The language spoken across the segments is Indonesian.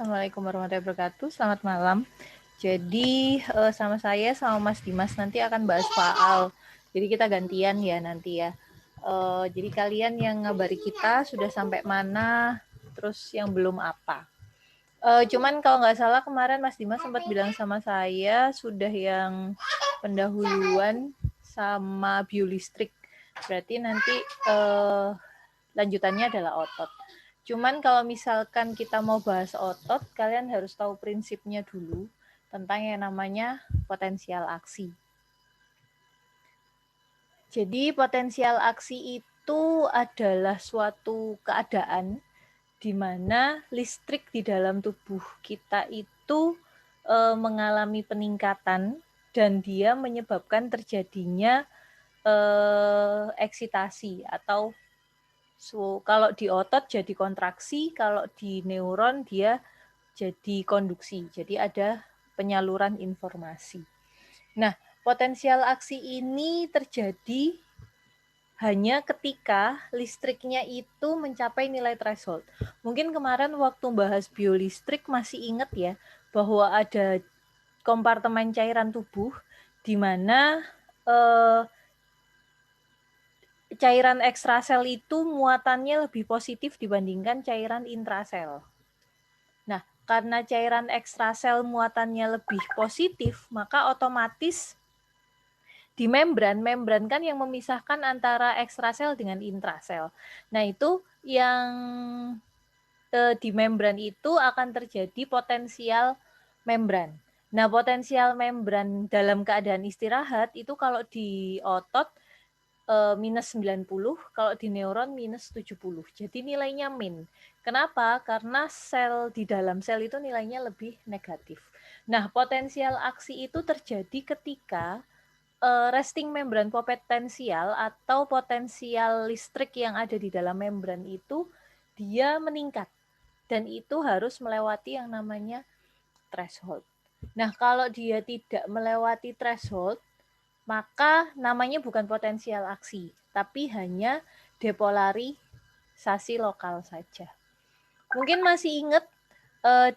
Assalamualaikum warahmatullahi wabarakatuh. Selamat malam. Jadi sama saya sama Mas Dimas nanti akan bahas faal. Jadi kita gantian ya nanti ya. Jadi kalian yang ngabari kita sudah sampai mana, terus yang belum apa. Cuman kalau nggak salah kemarin Mas Dimas sempat bilang sama saya sudah yang pendahuluan sama biolistrik. Berarti nanti lanjutannya adalah otot. Cuman kalau misalkan kita mau bahas otot, kalian harus tahu prinsipnya dulu tentang yang namanya potensial aksi. Jadi potensial aksi itu adalah suatu keadaan di mana listrik di dalam tubuh kita itu mengalami peningkatan dan dia menyebabkan terjadinya eksitasi atau kalau di otot jadi kontraksi, kalau di neuron dia jadi konduksi. Jadi ada penyaluran informasi. Nah, potensial aksi ini terjadi hanya ketika listriknya itu mencapai nilai threshold. Mungkin kemarin waktu bahas biolistrik masih ingat ya, bahwa ada kompartemen cairan tubuh di mana cairan ekstrasel itu muatannya lebih positif dibandingkan cairan intrasel. Nah, karena cairan ekstrasel muatannya lebih positif, maka otomatis di membran kan yang memisahkan antara ekstrasel dengan intrasel. Nah, itu yang di membran itu akan terjadi potensial membran. Nah, potensial membran dalam keadaan istirahat itu kalau di otot minus 90, kalau di neuron minus 70. Jadi nilainya min. Kenapa? Karena sel di dalam sel itu nilainya lebih negatif. Nah, potensial aksi itu terjadi ketika resting membran potensial atau potensial listrik yang ada di dalam membran itu dia meningkat. Dan itu harus melewati yang namanya threshold. Nah, kalau dia tidak melewati threshold, maka namanya bukan potensial aksi, tapi hanya depolarisasi lokal saja. Mungkin masih ingat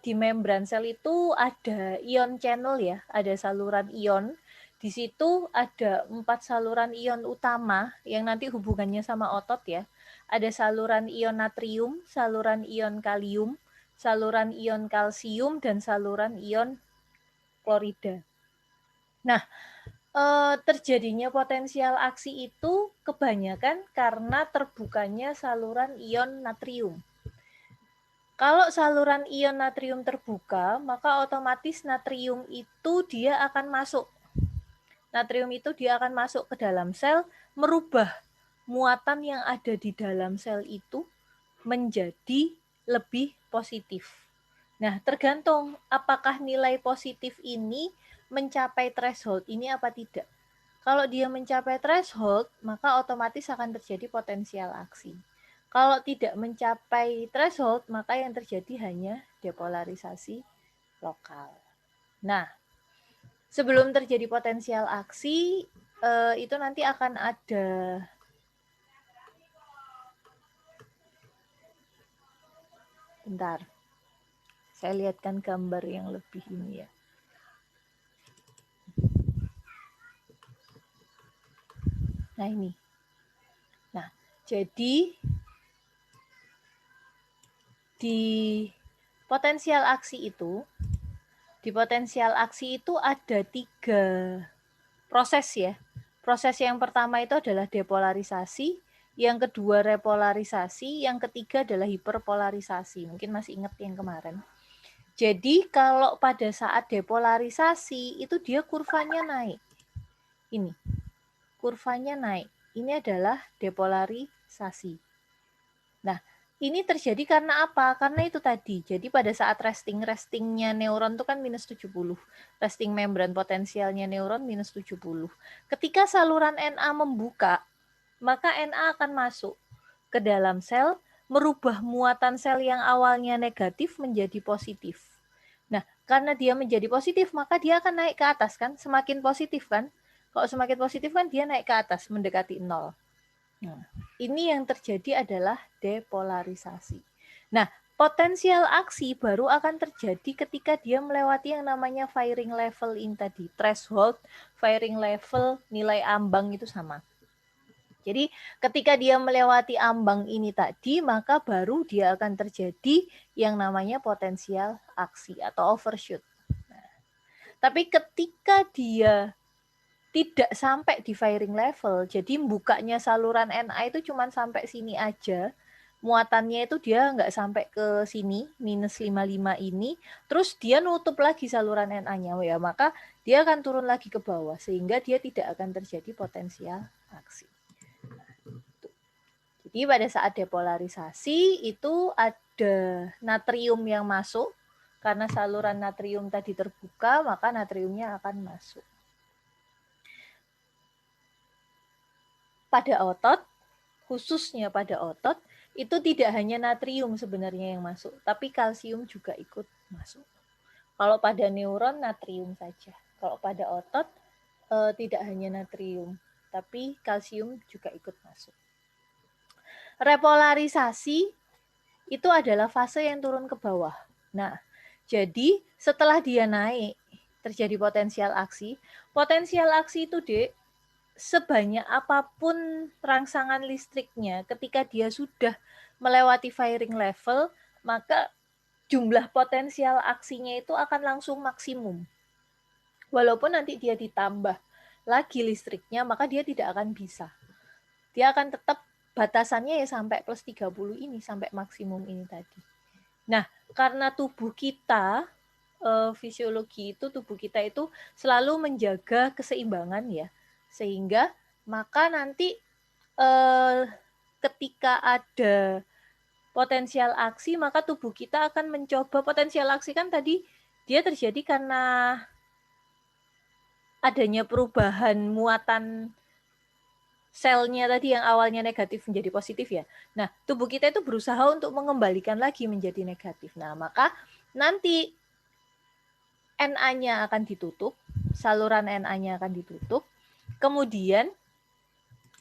di membran sel itu ada ion channel ya, ada saluran ion. Di situ ada 4 saluran ion utama yang nanti hubungannya sama otot ya. Ada saluran ion natrium, saluran ion kalium, saluran ion kalsium, dan saluran ion klorida. Nah, terjadinya potensial aksi itu kebanyakan karena terbukanya saluran ion natrium. Kalau saluran ion natrium terbuka, maka otomatis natrium itu dia akan masuk. Natrium itu dia akan masuk ke dalam sel, merubah muatan yang ada di dalam sel itu menjadi lebih positif. Nah, tergantung apakah nilai positif ini mencapai threshold ini apa tidak. Kalau dia mencapai threshold, maka otomatis akan terjadi potensial aksi. Kalau tidak mencapai threshold, maka yang terjadi hanya depolarisasi lokal. Nah, sebelum terjadi potensial aksi, itu nanti akan ada bentar. Saya lihatkan gambar yang lebih ini ya. Nah, ini. Nah, jadi di potensial aksi itu ada 3 proses ya. Proses yang pertama itu adalah depolarisasi, yang kedua repolarisasi, yang ketiga adalah hiperpolarisasi. Mungkin masih ingat yang kemarin. Jadi kalau pada saat depolarisasi itu dia kurvanya naik. Ini. Kurvanya naik. Ini adalah depolarisasi. Nah, ini terjadi karena apa? Karena itu tadi. Jadi pada saat restingnya neuron itu kan minus 70. Resting membran potensialnya neuron minus 70. Ketika saluran Na membuka, maka Na akan masuk ke dalam sel, merubah muatan sel yang awalnya negatif menjadi positif. Nah, karena dia menjadi positif, maka dia akan naik ke atas kan? Semakin positif kan? Kalau semakin positif kan dia naik ke atas, mendekati 0. Nah, ini yang terjadi adalah depolarisasi. Nah, Potensial aksi baru akan terjadi ketika dia melewati yang namanya firing level ini tadi. Threshold, firing level, nilai ambang itu sama. Jadi ketika dia melewati ambang ini tadi, maka baru dia akan terjadi yang namanya potensial aksi atau overshoot. Nah, tapi ketika dia tidak sampai di firing level, jadi bukanya saluran NA itu cuma sampai sini aja, muatannya itu dia nggak sampai ke sini, minus 55 ini, terus dia nutup lagi saluran NA-nya, ya maka dia akan turun lagi ke bawah, sehingga dia tidak akan terjadi potensial aksi. Jadi pada saat depolarisasi itu ada natrium yang masuk, karena saluran natrium tadi terbuka, maka natriumnya akan masuk. Pada otot, khususnya pada otot, itu tidak hanya natrium sebenarnya yang masuk, tapi kalsium juga ikut masuk. Kalau pada neuron, natrium saja. Kalau pada otot, tidak hanya natrium, tapi kalsium juga ikut masuk. Repolarisasi itu adalah fase yang turun ke bawah. Nah, jadi setelah dia naik, terjadi potensial aksi. Potensial aksi itu, Dek, sebanyak apapun rangsangan listriknya, ketika dia sudah melewati firing level, maka jumlah potensial aksinya itu akan langsung maksimum. Walaupun nanti dia ditambah lagi listriknya, maka dia tidak akan bisa. Dia akan tetap batasannya ya sampai plus 30 ini, sampai maksimum ini tadi. Nah, karena tubuh kita, fisiologi itu, tubuh kita itu selalu menjaga keseimbangan ya, sehingga maka nanti ketika ada potensial aksi, maka tubuh kita akan mencoba. Potensial aksi kan tadi dia terjadi karena adanya perubahan muatan selnya tadi yang awalnya negatif menjadi positif ya. Nah, tubuh kita itu berusaha untuk mengembalikan lagi menjadi negatif. Nah, maka nanti NA-nya akan ditutup, saluran NA-nya akan ditutup, kemudian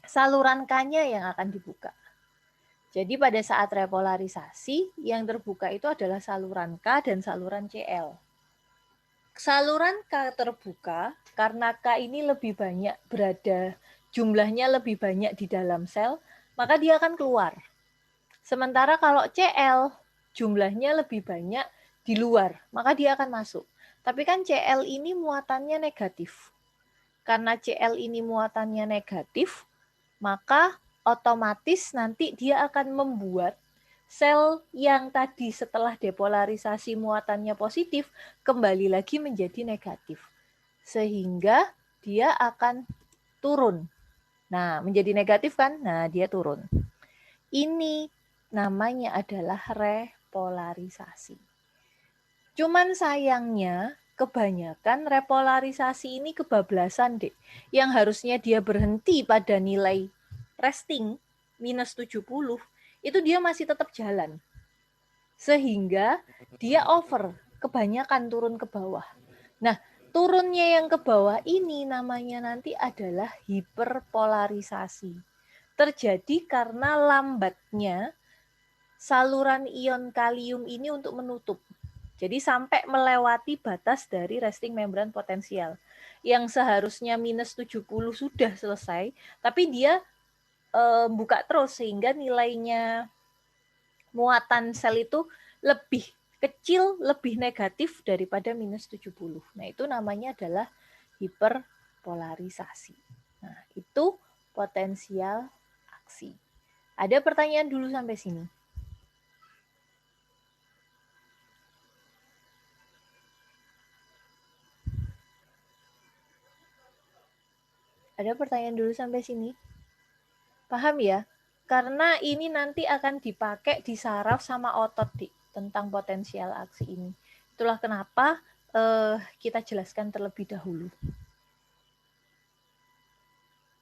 saluran K-nya yang akan dibuka. Jadi pada saat repolarisasi, yang terbuka itu adalah saluran K dan saluran CL. Saluran K terbuka karena K ini lebih banyak berada, jumlahnya lebih banyak di dalam sel, maka dia akan keluar. Sementara kalau CL jumlahnya lebih banyak di luar, maka dia akan masuk. Tapi kan CL ini muatannya negatif. Karena CL ini muatannya negatif, maka otomatis nanti dia akan membuat sel yang tadi setelah depolarisasi muatannya positif kembali lagi menjadi negatif. Sehingga dia akan turun. Nah, menjadi negatif kan? Nah, dia turun. Ini namanya adalah repolarisasi. Cuman sayangnya kebanyakan repolarisasi ini kebablasan, Dek. Yang harusnya dia berhenti pada nilai resting minus 70, itu dia masih tetap jalan. Sehingga dia over, kebanyakan turun ke bawah. Nah, turunnya yang ke bawah ini namanya nanti adalah hiperpolarisasi. Terjadi karena lambatnya saluran ion kalium ini untuk menutup. Jadi sampai melewati batas dari resting membran potensial. Yang seharusnya minus 70 sudah selesai, tapi dia buka terus sehingga nilainya muatan sel itu lebih kecil, lebih negatif daripada minus 70. Nah, itu namanya adalah hiperpolarisasi. Nah, itu potensial aksi. Ada pertanyaan dulu sampai sini? Ada pertanyaan dulu sampai sini? Paham ya? Karena ini nanti akan dipakai di saraf sama otot, tentang potensial aksi ini. Itulah kenapa kita jelaskan terlebih dahulu.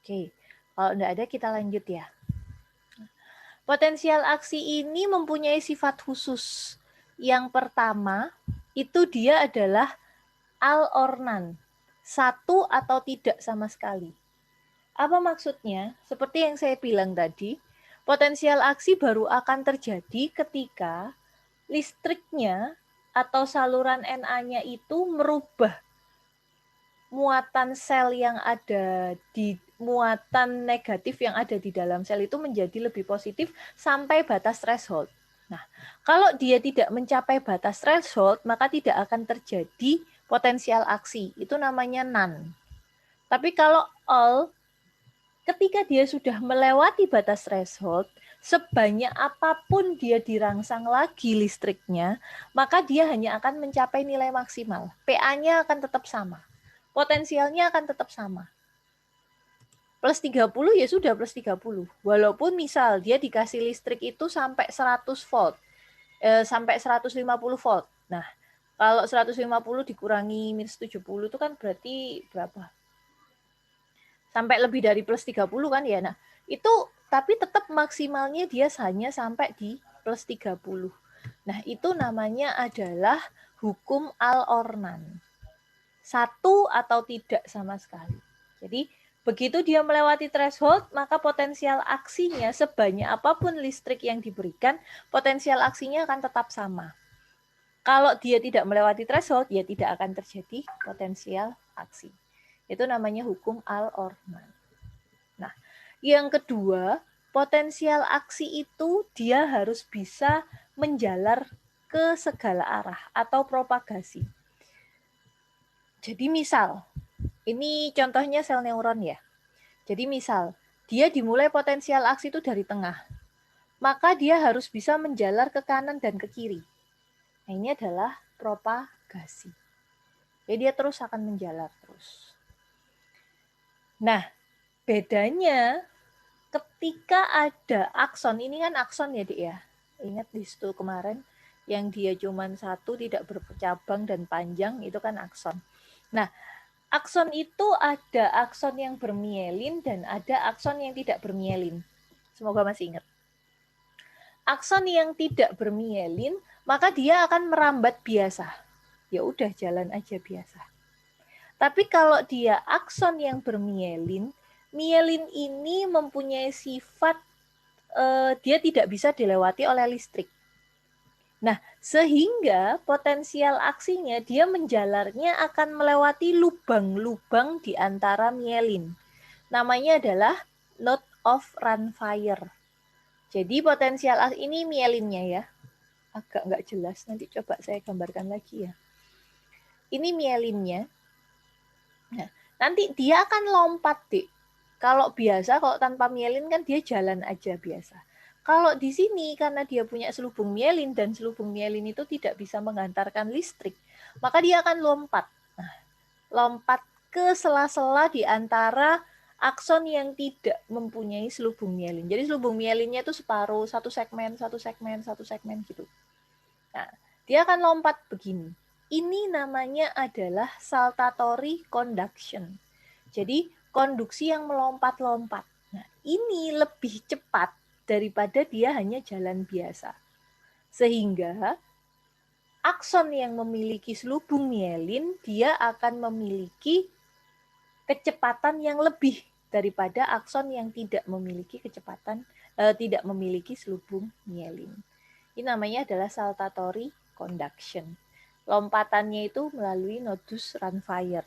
Oke, kalau tidak ada kita lanjut ya. Potensial aksi ini mempunyai sifat khusus. Yang pertama, itu dia adalah all or none. Satu atau tidak sama sekali. Apa maksudnya? Seperti yang saya bilang tadi, potensial aksi baru akan terjadi ketika listriknya atau saluran Na-nya itu merubah muatan sel yang ada di muatan negatif yang ada di dalam sel itu menjadi lebih positif sampai batas threshold. Nah, kalau dia tidak mencapai batas threshold, maka tidak akan terjadi potensial aksi. Itu namanya none. Tapi kalau all, ketika dia sudah melewati batas threshold, sebanyak apapun dia dirangsang lagi listriknya, maka dia hanya akan mencapai nilai maksimal. PA-nya akan tetap sama. Potensialnya akan tetap sama. Plus 30 ya sudah plus 30. Walaupun misal dia dikasih listrik itu sampai 100 volt, sampai 150 volt. Nah, kalau 150 dikurangi minus 70 itu kan berarti berapa? Sampai lebih dari plus 30 kan ya. Nah, itu tapi tetap maksimalnya dia hanya sampai di plus 30. Nah, itu namanya adalah hukum Al or none. Satu atau tidak sama sekali. Jadi, begitu dia melewati threshold, maka potensial aksinya sebanyak apapun listrik yang diberikan, potensial aksinya akan tetap sama. Kalau dia tidak melewati threshold, ya tidak akan terjadi potensial aksi. Itu namanya hukum Al or none. Nah, yang kedua, potensial aksi itu dia harus bisa menjalar ke segala arah atau propagasi. Jadi misal, ini contohnya sel neuron ya. Jadi misal, dia dimulai potensial aksi itu dari tengah. Maka dia harus bisa menjalar ke kanan dan ke kiri. Nah, ini adalah propagasi. Jadi dia terus akan menjalar terus. Nah, bedanya ketika ada akson, ini kan akson ya, Dik ya. Ingat di situ kemarin yang dia cuma satu, tidak bercabang dan panjang, itu kan akson. Nah, akson itu ada akson yang bermielin dan ada akson yang tidak bermielin. Semoga masih ingat. Akson yang tidak bermielin, maka dia akan merambat biasa. Ya udah jalan aja biasa. Tapi kalau dia akson yang bermielin, mielin ini mempunyai sifat dia tidak bisa dilewati oleh listrik. Nah, sehingga potensial aksinya dia menjalarnya akan melewati lubang-lubang di antara mielin. Namanya adalah node of Ranvier. Jadi potensial ini mielinnya ya. Agak nggak jelas, nanti coba saya gambarkan lagi ya. Ini mielinnya. Nah, nanti dia akan lompat, Dik. Kalau biasa, kalau tanpa mielin kan dia jalan aja biasa. Kalau di sini karena dia punya selubung mielin dan selubung mielin itu tidak bisa mengantarkan listrik, maka dia akan lompat. Nah, lompat ke sela-sela di antara akson yang tidak mempunyai selubung mielin. Jadi selubung mielinnya itu separuh, satu segmen gitu. Nah, dia akan lompat begini. Ini namanya adalah saltatory conduction. Jadi konduksi yang melompat-lompat. Nah, ini lebih cepat daripada dia hanya jalan biasa. Sehingga akson yang memiliki selubung mielin, dia akan memiliki kecepatan yang lebih daripada akson yang tidak memiliki kecepatan, tidak memiliki selubung mielin. Ini namanya adalah saltatory conduction. Lompatannya itu melalui nodus Ranvier.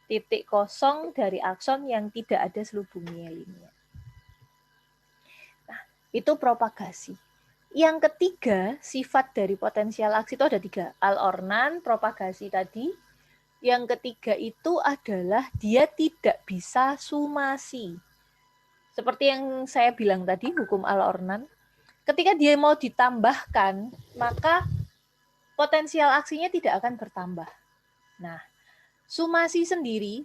Titik kosong dari akson yang tidak ada selubung mielinnya. Nah, itu propagasi. Yang ketiga, sifat dari potensial aksi itu ada 3. Al or none, propagasi tadi. Yang ketiga itu adalah dia tidak bisa sumasi. Seperti yang saya bilang tadi, hukum Al or none. Ketika dia mau ditambahkan, maka potensial aksinya tidak akan bertambah. Nah, sumasi sendiri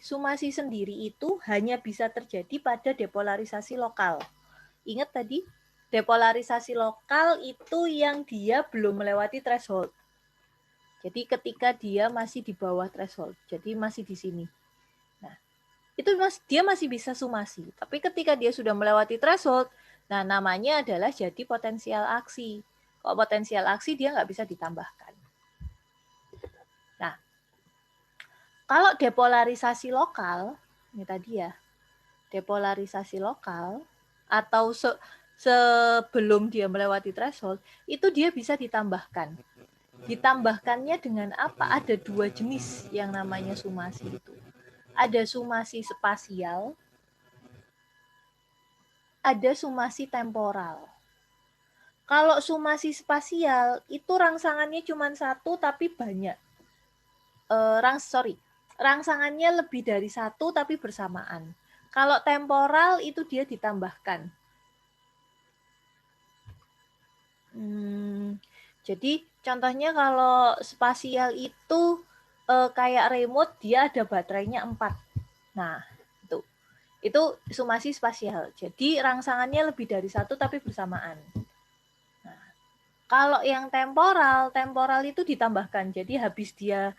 itu hanya bisa terjadi pada depolarisasi lokal. Ingat tadi, depolarisasi lokal itu yang dia belum melewati threshold. Jadi ketika dia masih di bawah threshold, jadi masih di sini. Nah, itu dia masih bisa sumasi. Tapi ketika dia sudah melewati threshold, nah namanya adalah jadi potensial aksi. Kalau potensial aksi dia nggak bisa ditambahkan. Nah, kalau depolarisasi lokal, ini tadi ya, depolarisasi lokal atau sebelum dia melewati threshold, itu dia bisa ditambahkan. Ditambahkannya dengan apa? Ada 2 jenis yang namanya sumasi itu. Ada sumasi spasial, ada sumasi temporal. Kalau sumasi spasial itu rangsangannya cuma 1 tapi banyak. Rangsangannya lebih dari 1 tapi bersamaan. Kalau temporal itu dia ditambahkan. Jadi contohnya kalau spasial itu kayak remote, dia ada baterainya 4. Nah, itu sumasi spasial. Jadi rangsangannya lebih dari 1 tapi bersamaan. Nah, kalau yang temporal itu ditambahkan. Jadi habis dia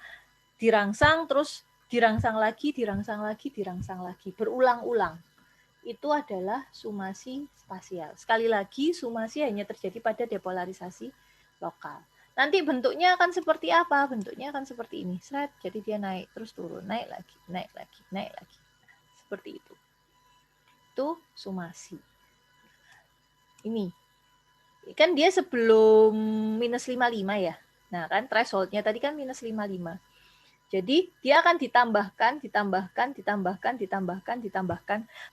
dirangsang, terus dirangsang lagi, berulang-ulang. Itu adalah sumasi spasial. Sekali lagi, sumasi hanya terjadi pada depolarisasi lokal. Nanti bentuknya akan seperti apa? Bentuknya akan seperti ini. Seret, jadi dia naik, terus turun, naik lagi, naik lagi, naik lagi. Seperti itu. Itu sumasi. Ini. Kan dia sebelum minus 55 ya. Nah kan thresholdnya tadi kan minus 55. Jadi dia akan ditambahkan.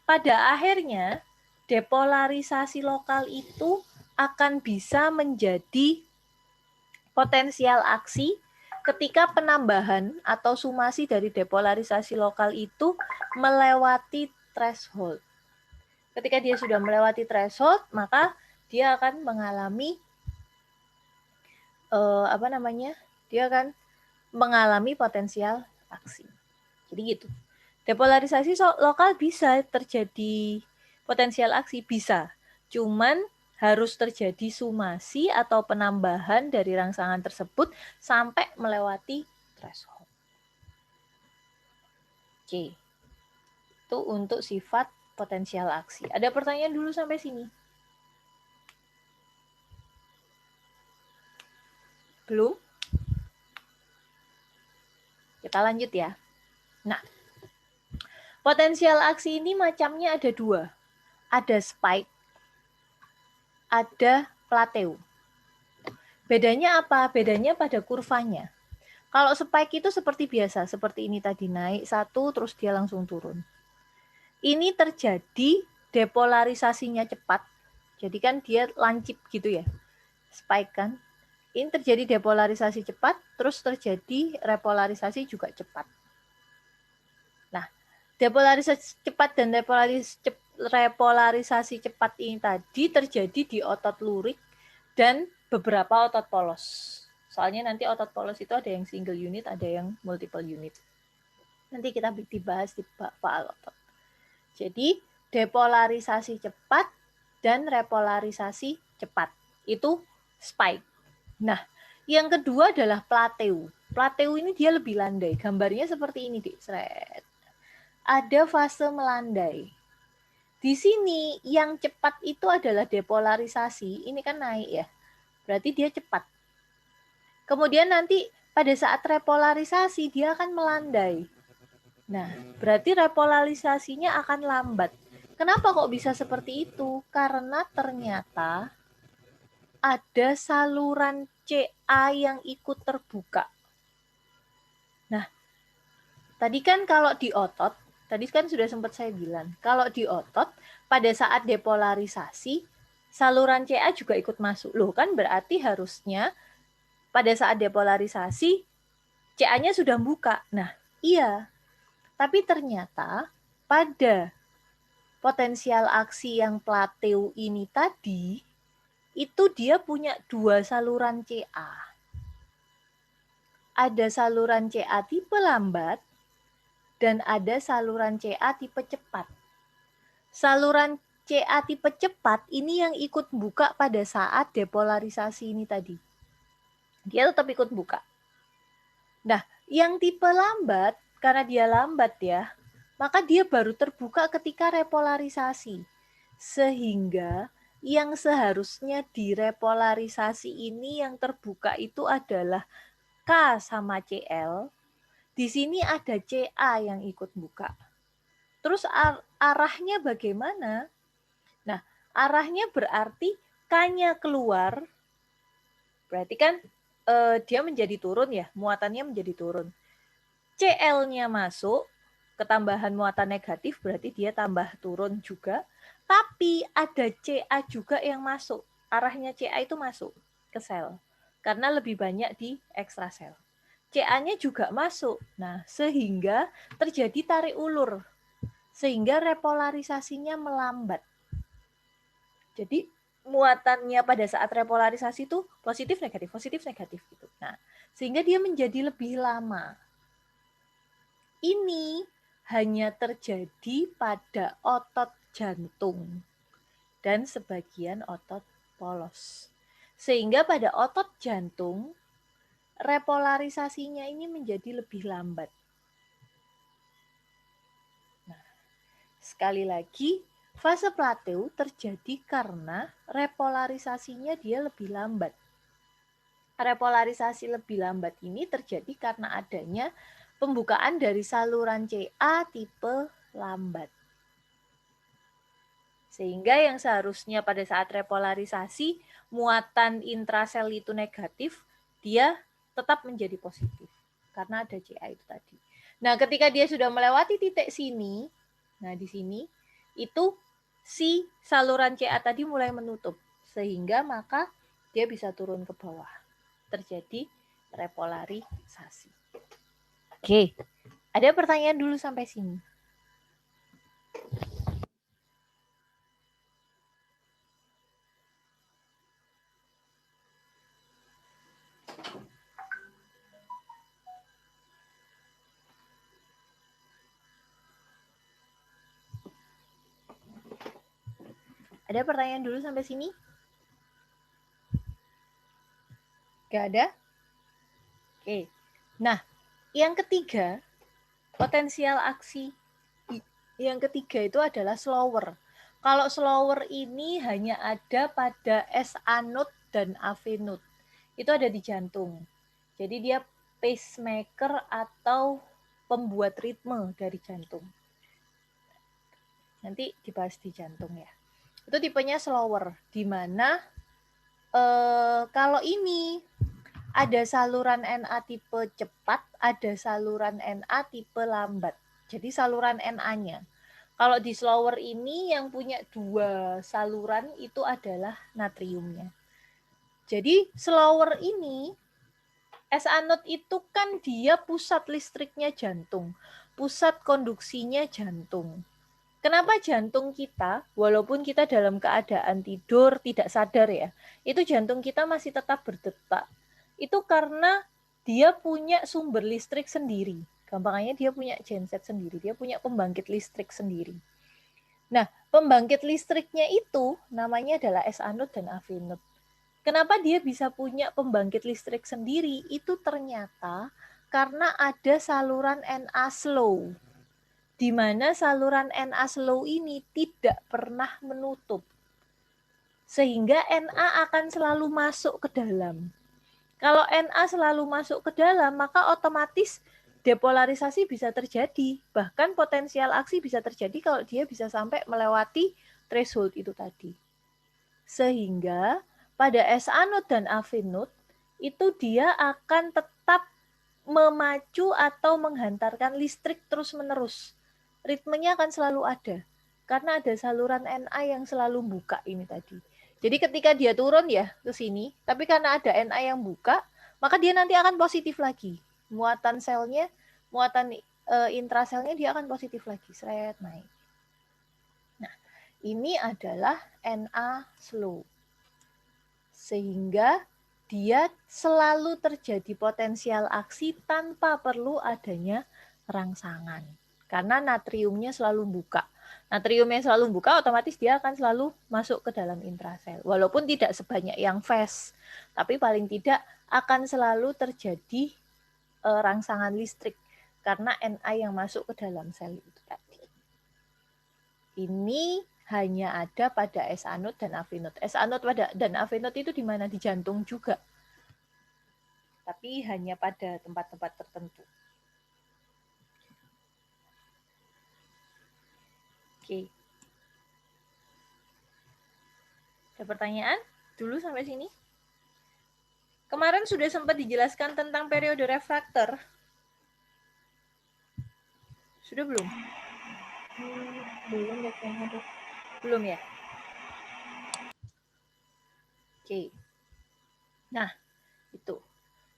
Pada akhirnya depolarisasi lokal itu akan bisa menjadi potensial aksi ketika penambahan atau sumasi dari depolarisasi lokal itu melewati threshold. Ketika dia sudah melewati threshold, maka dia akan mengalami dia akan mengalami potensial aksi. Jadi gitu. Depolarisasi lokal bisa terjadi potensial aksi, bisa. Cuman harus terjadi sumasi atau penambahan dari rangsangan tersebut sampai melewati threshold. Oke. Itu untuk sifat potensial aksi. Ada pertanyaan dulu sampai sini? Belum? Kita lanjut ya. Nah, potensial aksi ini macamnya ada 2. Ada spike, ada plateau. Bedanya apa? Bedanya pada kurvanya. Kalau spike itu seperti biasa, seperti ini tadi, naik 1, terus dia langsung turun. Ini terjadi depolarisasinya cepat. Jadi kan dia lancip gitu ya, spike kan. Ini terjadi depolarisasi cepat, terus terjadi repolarisasi juga cepat. Nah, depolarisasi cepat dan repolarisasi cepat ini tadi terjadi di otot lurik dan beberapa otot polos. Soalnya nanti otot polos itu ada yang single unit, ada yang multiple unit. Nanti kita dibahas di soal otot. Jadi, depolarisasi cepat dan repolarisasi cepat. Itu spike. Nah, yang kedua adalah plateau. Plateau ini dia lebih landai. Gambarnya seperti ini, Dik. Seret. Ada fase melandai. Di sini yang cepat itu adalah depolarisasi. Ini kan naik ya. Berarti dia cepat. Kemudian nanti pada saat repolarisasi dia akan melandai. Nah, berarti repolarisasinya akan lambat. Kenapa kok bisa seperti itu? Karena ternyata ada saluran CA yang ikut terbuka. Nah, tadi kan kalau di otot, tadi kan sudah sempat saya bilang, kalau di otot pada saat depolarisasi, saluran CA juga ikut masuk. Loh kan berarti harusnya pada saat depolarisasi, CA-nya sudah buka. Nah, iya. Tapi ternyata pada potensial aksi yang plateau ini tadi, itu dia punya 2 saluran CA. Ada saluran CA tipe lambat dan ada saluran CA tipe cepat. Saluran CA tipe cepat ini yang ikut buka pada saat depolarisasi ini tadi. Dia tetap ikut buka. Nah, yang tipe lambat, karena dia lambat ya, maka dia baru terbuka ketika repolarisasi. Sehingga yang seharusnya direpolarisasi ini yang terbuka itu adalah K sama CL. Di sini ada CA yang ikut buka. Terus arahnya bagaimana? Nah, Arahnya berarti K-nya keluar, berarti kan dia menjadi turun ya, muatannya menjadi turun. Cl-nya masuk, ketambahan muatan negatif berarti dia tambah turun juga, tapi ada Ca juga yang masuk. Arahnya Ca itu masuk ke sel, karena lebih banyak di ekstrasel. Ca-nya juga masuk. Nah, sehingga terjadi tarik ulur, sehingga repolarisasinya melambat. Jadi muatannya pada saat repolarisasi itu positif negatif gitu. Nah, sehingga dia menjadi lebih lama. Ini hanya terjadi pada otot jantung dan sebagian otot polos. Sehingga pada otot jantung repolarisasinya ini menjadi lebih lambat. Nah, sekali lagi, fase plateau terjadi karena repolarisasinya dia lebih lambat. Repolarisasi lebih lambat ini terjadi karena adanya pembukaan dari saluran Ca tipe lambat. Sehingga yang seharusnya pada saat repolarisasi muatan intrasel itu negatif, dia tetap menjadi positif karena ada Ca itu tadi. Nah, ketika dia sudah melewati titik sini, nah di sini itu si saluran Ca tadi mulai menutup, sehingga maka dia bisa turun ke bawah. Terjadi repolarisasi. Oke, ada pertanyaan dulu sampai sini? Ada pertanyaan dulu sampai sini? Gak ada? Oke. Nah, yang ketiga, potensial aksi yang ketiga itu adalah slower. Kalau slower ini hanya ada pada S anode dan AV node. Itu ada di jantung. Jadi dia pacemaker atau pembuat ritme dari jantung. Nanti dibahas di jantung ya. Itu tipenya slower, di mana kalau ini ada saluran Na tipe cepat, ada saluran Na tipe lambat. Jadi saluran Na-nya. Kalau di slower ini yang punya dua saluran itu adalah natriumnya. Jadi slower ini, S anode itu kan dia pusat listriknya jantung, pusat konduksinya jantung. Kenapa jantung kita, walaupun kita dalam keadaan tidur, tidak sadar ya, itu jantung kita masih tetap berdetak. Itu karena dia punya sumber listrik sendiri. Gampangnya dia punya genset sendiri, dia punya pembangkit listrik sendiri. Nah, pembangkit listriknya itu namanya adalah S anode dan AV node. Kenapa dia bisa punya pembangkit listrik sendiri? Itu ternyata karena ada saluran Na slow, di mana saluran Na slow ini tidak pernah menutup. Sehingga Na akan selalu masuk ke dalam. Kalau Na selalu masuk ke dalam, maka otomatis depolarisasi bisa terjadi. Bahkan potensial aksi bisa terjadi kalau dia bisa sampai melewati threshold itu tadi. Sehingga pada S anode dan AV node itu dia akan tetap memacu atau menghantarkan listrik terus-menerus. Ritmenya akan selalu ada. Karena ada saluran Na yang selalu buka ini tadi. Jadi ketika dia turun ya ke sini, tapi karena ada Na yang buka, maka dia nanti akan positif lagi. Muatan selnya, muatan intraselnya dia akan positif lagi, seret naik. Nah, ini adalah Na slow. Sehingga dia selalu terjadi potensial aksi tanpa perlu adanya rangsangan. Karena natriumnya selalu buka. Natriumnya selalu buka, otomatis dia akan selalu masuk ke dalam intrasel. Walaupun tidak sebanyak yang fast, tapi paling tidak akan selalu terjadi rangsangan listrik karena Na yang masuk ke dalam sel itu tadi. Ini hanya ada pada S anode dan AV node. S anode dan AV node itu di mana? Di jantung juga. Tapi hanya pada tempat-tempat tertentu. Oke. Ada pertanyaan dulu sampai sini? Kemarin sudah sempat dijelaskan tentang periode refraktor. Sudah belum? Belum ya kayaknya, Dok. Belum ya? Oke. Nah, itu.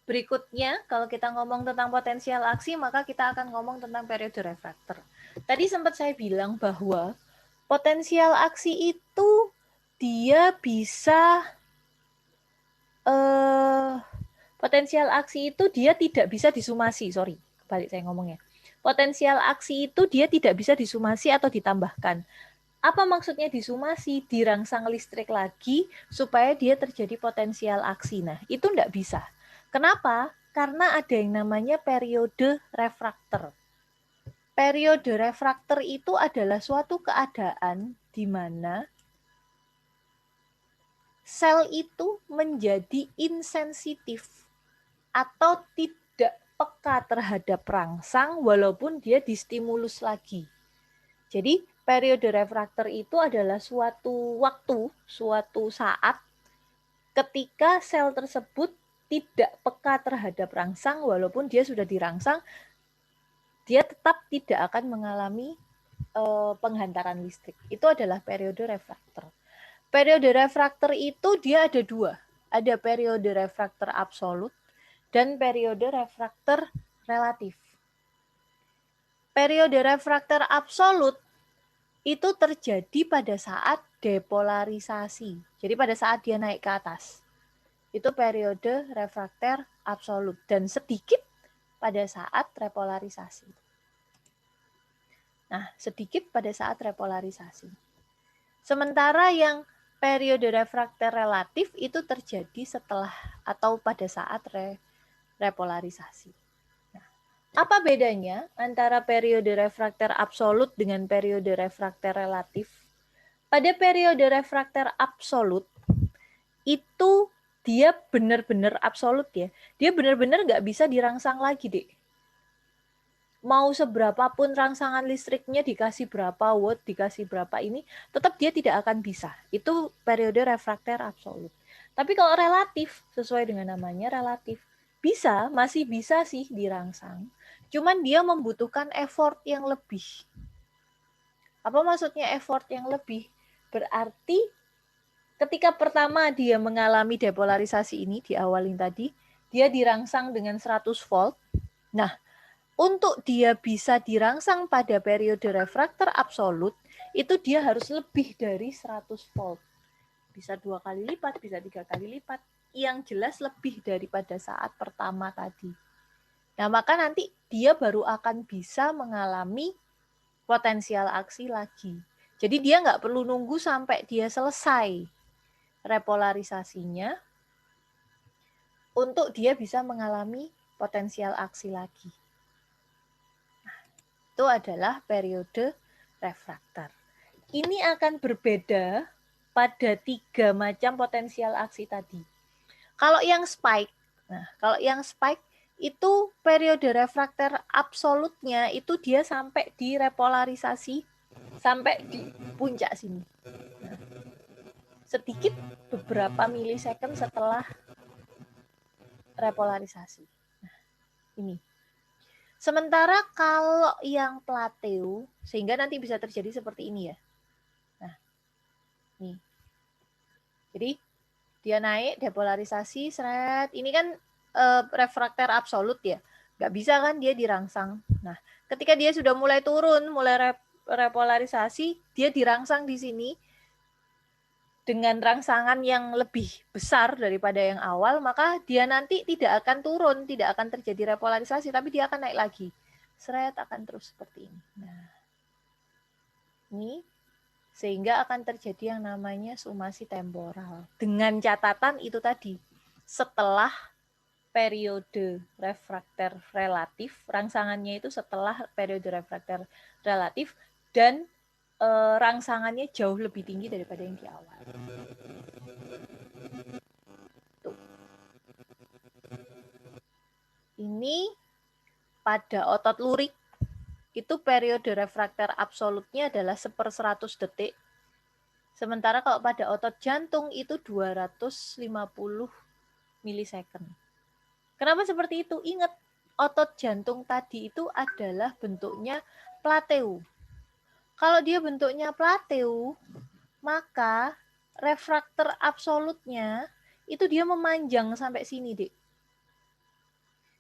Berikutnya, kalau kita ngomong tentang potensial aksi, maka kita akan ngomong tentang periode refraktor. Tadi sempat saya bilang bahwa potensial aksi itu dia bisa potensial aksi itu dia tidak bisa disumasi, sorry, balik saya ngomongnya. Potensial aksi itu dia tidak bisa disumasi atau ditambahkan. Apa maksudnya disumasi? Dirangsang listrik lagi supaya dia terjadi potensial aksi. Nah, itu enggak bisa. Kenapa? Karena ada yang namanya periode refraktor. Periode refraktor itu adalah suatu keadaan di mana sel itu menjadi insensitif atau tidak peka terhadap rangsang walaupun dia distimulus lagi. Jadi periode refraktor itu adalah suatu waktu, suatu saat ketika sel tersebut tidak peka terhadap rangsang walaupun dia sudah dirangsang, dia tetap tidak akan mengalami penghantaran listrik. Itu adalah periode refraktor. Periode refraktor itu dia ada dua. Ada periode refraktor absolut dan periode refraktor relatif. Periode refraktor absolut itu terjadi pada saat depolarisasi. Jadi pada saat dia naik ke atas. Itu periode refraktor absolut dan sedikit pada saat repolarisasi. Nah, sedikit pada saat repolarisasi. Sementara yang periode refraktor relatif itu terjadi setelah atau pada saat repolarisasi. Nah, apa bedanya antara periode refraktor absolut dengan periode refraktor relatif? Pada periode refraktor absolut, itu dia benar-benar absolut ya. Dia benar-benar nggak bisa dirangsang lagi, Dek. Mau seberapapun rangsangan listriknya dikasih berapa watt, dikasih berapa ini, tetap dia tidak akan bisa. Itu periode refraktor absolut. Tapi kalau relatif, sesuai dengan namanya relatif, bisa, masih bisa sih dirangsang. Cuman dia membutuhkan effort yang lebih. Apa maksudnya effort yang lebih? Berarti ketika pertama dia mengalami depolarisasi ini di awal yang tadi, dia dirangsang dengan 100 volt. Nah, untuk dia bisa dirangsang pada periode refraktor absolut, itu dia harus lebih dari 100 volt. Bisa 2 kali lipat, bisa 3 kali lipat. Yang jelas lebih daripada saat pertama tadi. Nah, maka nanti dia baru akan bisa mengalami potensial aksi lagi. Jadi dia nggak perlu nunggu sampai dia selesai repolarisasinya untuk dia bisa mengalami potensial aksi lagi. Nah, itu adalah periode refraktor. Ini akan berbeda pada 3 macam potensial aksi tadi. Kalau yang spike, itu periode refraktor absolutnya itu dia sampai di repolarisasi, sampai di puncak sini. Nah, sedikit beberapa milisecond setelah repolarisasi. Nah, ini. Sementara kalau yang plateau, sehingga nanti bisa terjadi seperti ini ya. Nah, nih. Jadi dia naik, depolarisasi, seret. Ini kan refraktor absolut ya. Nggak bisa kan dia dirangsang. Nah, ketika dia sudah mulai turun, mulai repolarisasi, dia dirangsang di sini dengan rangsangan yang lebih besar daripada yang awal, maka dia nanti tidak akan turun, tidak akan terjadi repolarisasi, tapi dia akan naik lagi. Seret akan terus seperti ini. Nah, ini sehingga akan terjadi yang namanya sumasi temporal. Dengan catatan itu tadi, setelah periode refraktor relatif, rangsangannya itu setelah periode refraktor relatif dan rangsangannya jauh lebih tinggi daripada yang di awal. Tuh. Ini pada otot lurik itu periode refraktor absolutnya adalah 1/100 detik. Sementara kalau pada otot jantung itu 250 milisecond. Kenapa seperti itu? Ingat, otot jantung tadi itu adalah bentuknya plateu. Kalau dia bentuknya plateu, maka refraktor absolutnya itu dia memanjang sampai sini, Dik.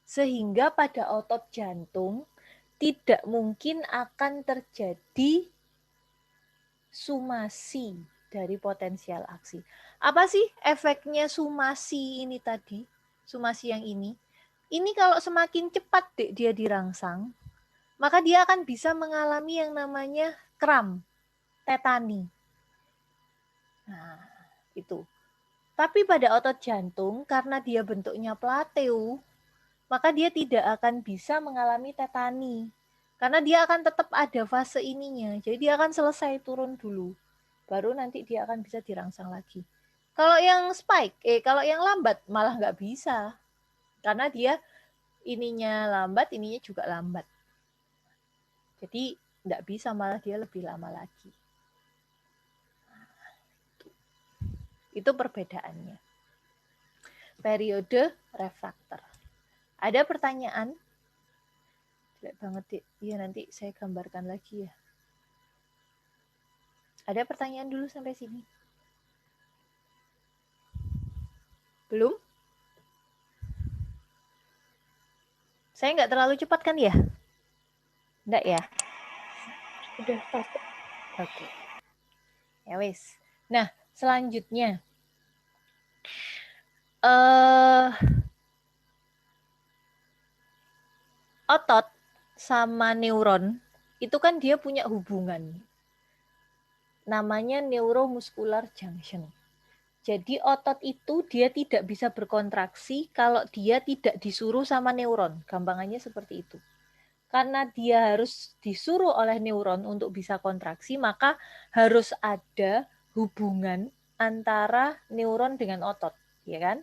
Sehingga pada otot jantung tidak mungkin akan terjadi sumasi dari potensial aksi. Apa sih efeknya sumasi ini tadi? Sumasi yang ini. Ini kalau semakin cepat dia dirangsang, maka dia akan bisa mengalami yang namanya kram, tetani. Nah, itu. Tapi pada otot jantung, karena dia bentuknya plateu, maka dia tidak akan bisa mengalami tetani. Karena dia akan tetap ada fase ininya. Jadi dia akan selesai turun dulu. Baru nanti dia akan bisa dirangsang lagi. Kalau yang spike, kalau yang lambat malah nggak bisa. Karena dia ininya lambat, ininya juga lambat. Jadi nggak bisa, malah dia lebih lama lagi. Itu perbedaannya. Periode refraktor. Ada pertanyaan? Jelek banget, Dik. Iya, nanti saya gambarkan lagi ya. Ada pertanyaan dulu sampai sini? Belum? Saya nggak terlalu cepat kan ya? Nggak ya? Udah pasti. Oke. Ya wes. Nah, selanjutnya. Otot sama neuron itu kan dia punya hubungan. Namanya neuromuscular junction. Jadi otot itu dia tidak bisa berkontraksi kalau dia tidak disuruh sama neuron. Gampangannya seperti itu. Karena dia harus disuruh oleh neuron untuk bisa kontraksi, maka harus ada hubungan antara neuron dengan otot, ya kan?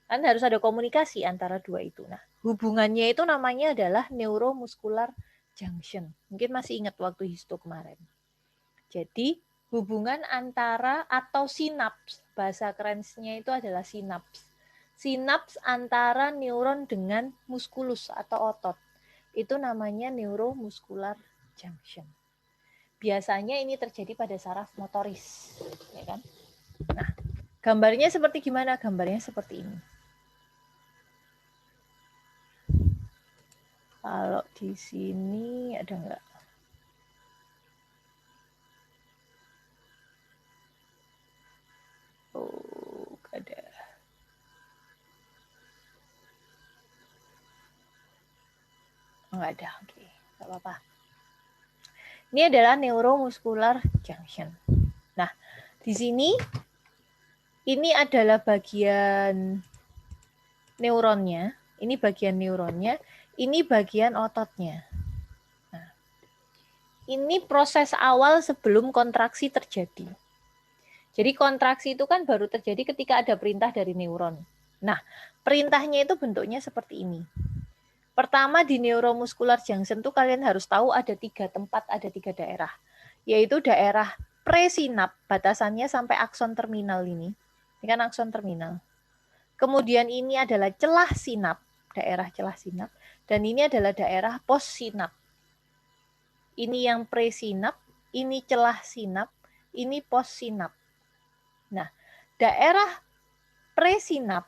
Kan harus ada komunikasi antara dua itu. Nah, hubungannya itu namanya adalah neuromuscular junction. Mungkin masih ingat waktu histo kemarin. Jadi, hubungan antara atau sinaps, bahasa kerennya itu adalah sinaps. Sinaps antara neuron dengan muskulus atau otot. Itu namanya neuromuscular junction. Biasanya ini terjadi pada saraf motoris, ya kan? Nah, gambarnya seperti gimana? Gambarnya seperti ini. Kalau di sini ada nggak? Oh, nggak ada. Nggak ada, oke. Nggak apa-apa. Ini adalah neuromuscular junction. Nah, di sini ini adalah bagian neuronnya. Ini bagian neuronnya. Ini bagian ototnya. Nah, ini proses awal sebelum kontraksi terjadi. Jadi kontraksi itu kan baru terjadi ketika ada perintah dari neuron. Nah, perintahnya itu bentuknya seperti ini. Pertama di neuromuscular junction itu kalian harus tahu ada 3 tempat, ada 3 daerah. Yaitu daerah presinap, batasannya sampai akson terminal ini. Ini kan akson terminal. Kemudian ini adalah celah sinap, daerah celah sinap. Dan ini adalah daerah postsinap. Ini yang presinap, ini celah sinap, ini postsinap. Nah, daerah presinap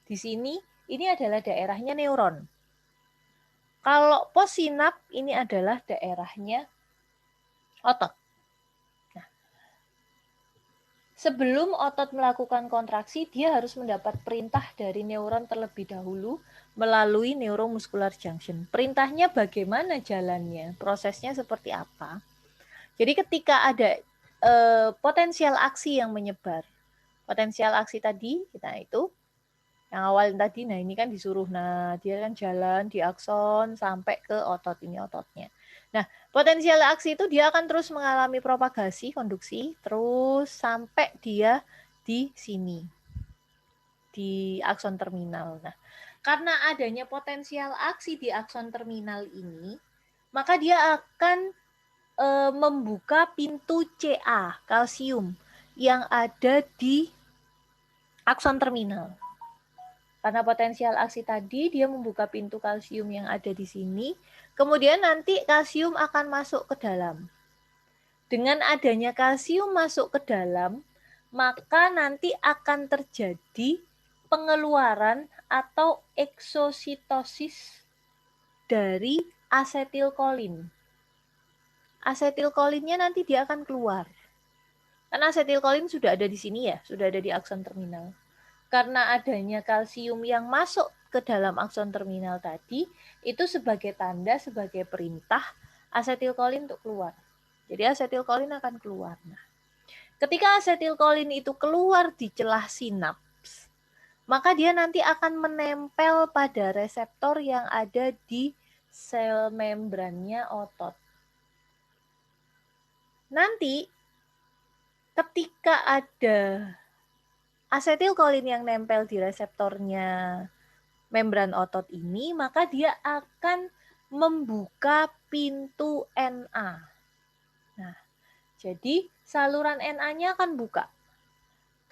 di sini ini adalah daerahnya neuron. Kalau postsinap ini adalah daerahnya otot. Nah, sebelum otot melakukan kontraksi, dia harus mendapat perintah dari neuron terlebih dahulu melalui neuromuscular junction. Perintahnya bagaimana jalannya, prosesnya seperti apa. Jadi ketika ada potensial aksi yang menyebar, potensial aksi tadi, kita itu yang awal tadi, nah ini kan disuruh, nah dia kan jalan di akson sampai ke otot, ini ototnya. Nah, potensial aksi itu dia akan terus mengalami propagasi, konduksi, terus sampai dia di sini, di akson terminal. Nah, karena adanya potensial aksi di akson terminal ini, maka dia akan membuka pintu Ca, kalsium, yang ada di akson terminal. Karena potensial aksi tadi, dia membuka pintu kalsium yang ada di sini, kemudian nanti kalsium akan masuk ke dalam. Dengan adanya kalsium masuk ke dalam, maka nanti akan terjadi pengeluaran atau eksositosis dari asetilkolin. Asetilkolinnya nanti dia akan keluar. Karena asetilkolin sudah ada di sini ya, sudah ada di akson terminal. Karena adanya kalsium yang masuk ke dalam akson terminal tadi, itu sebagai tanda, sebagai perintah asetilkolin untuk keluar. Jadi asetilkolin akan keluar. Nah, ketika asetilkolin itu keluar di celah sinaps, maka dia nanti akan menempel pada reseptor yang ada di sel membrannya otot. Nanti ketika ada asetilkolin yang nempel di reseptornya membran otot ini, maka dia akan membuka pintu Na. Nah, jadi saluran Na-nya akan buka.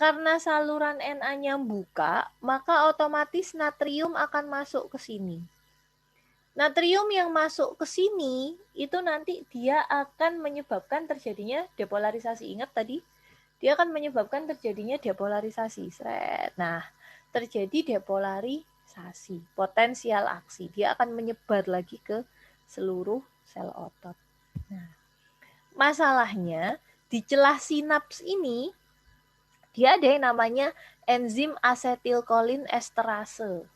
Karena saluran Na-nya buka, maka otomatis natrium akan masuk ke sini. Natrium yang masuk ke sini, itu nanti dia akan menyebabkan terjadinya depolarisasi. Ingat tadi? Dia akan menyebabkan terjadinya depolarisasi. Nah, terjadi depolarisasi, potensial aksi. Dia akan menyebar lagi ke seluruh sel otot. Nah, masalahnya di celah sinaps ini, dia ada yang namanya enzim asetilkolin esterase.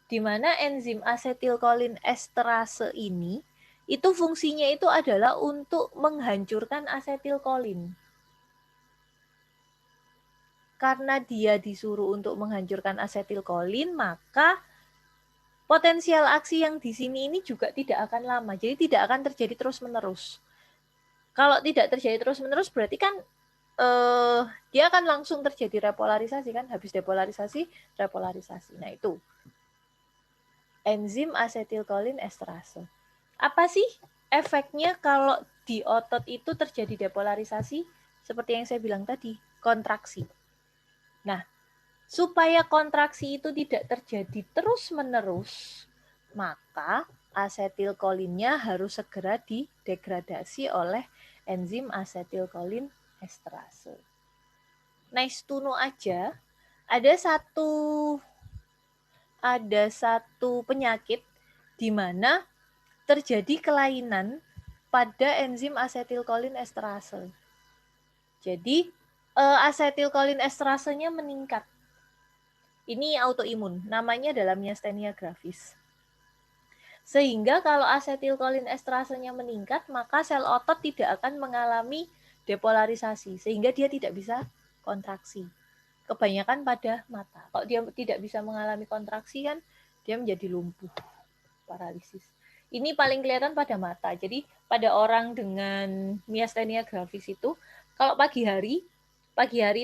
Di mana enzim asetilkolin esterase ini, itu fungsinya itu adalah untuk menghancurkan asetilkolin. Karena dia disuruh untuk menghancurkan asetilkolin, maka potensial aksi yang di sini ini juga tidak akan lama. Jadi tidak akan terjadi terus-menerus. Kalau tidak terjadi terus-menerus berarti kan dia akan langsung terjadi repolarisasi kan, habis depolarisasi, repolarisasi. Nah itu enzim asetilkolin esterase. Apa sih efeknya kalau di otot itu terjadi depolarisasi? Seperti yang saya bilang tadi, kontraksi. Nah, supaya kontraksi itu tidak terjadi terus-menerus, maka asetilkolinnya harus segera didegradasi oleh enzim asetilkolin esterase. Nice to know aja, ada satu penyakit di mana terjadi kelainan pada enzim asetilkolin esterase. Jadi asetilkolin esterasenya meningkat. Ini autoimun, namanya adalah miastenia gravis. Sehingga kalau asetilkolin esterasenya meningkat, maka sel otot tidak akan mengalami depolarisasi, sehingga dia tidak bisa kontraksi. Kebanyakan pada mata. Kalau dia tidak bisa mengalami kontraksi kan, dia menjadi lumpuh, paralisis. Ini paling kelihatan pada mata. Jadi pada orang dengan miastenia gravis itu, kalau pagi hari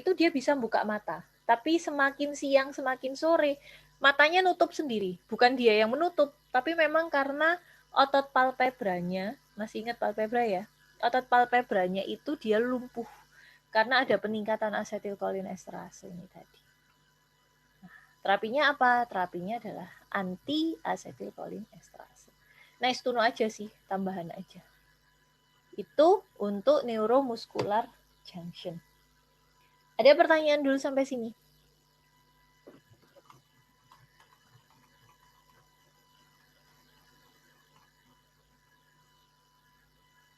itu dia bisa buka mata. Tapi semakin siang, semakin sore, matanya nutup sendiri. Bukan dia yang menutup, tapi memang karena otot palpebranya, masih ingat palpebra ya? Otot palpebranya itu dia lumpuh karena ada peningkatan asetilkolin esterase ini tadi. Nah, terapinya apa? Terapinya adalah anti asetilkolin esterase. Nice to know aja sih, tambahan aja. Itu untuk neuromuscular junction. Ada pertanyaan dulu sampai sini?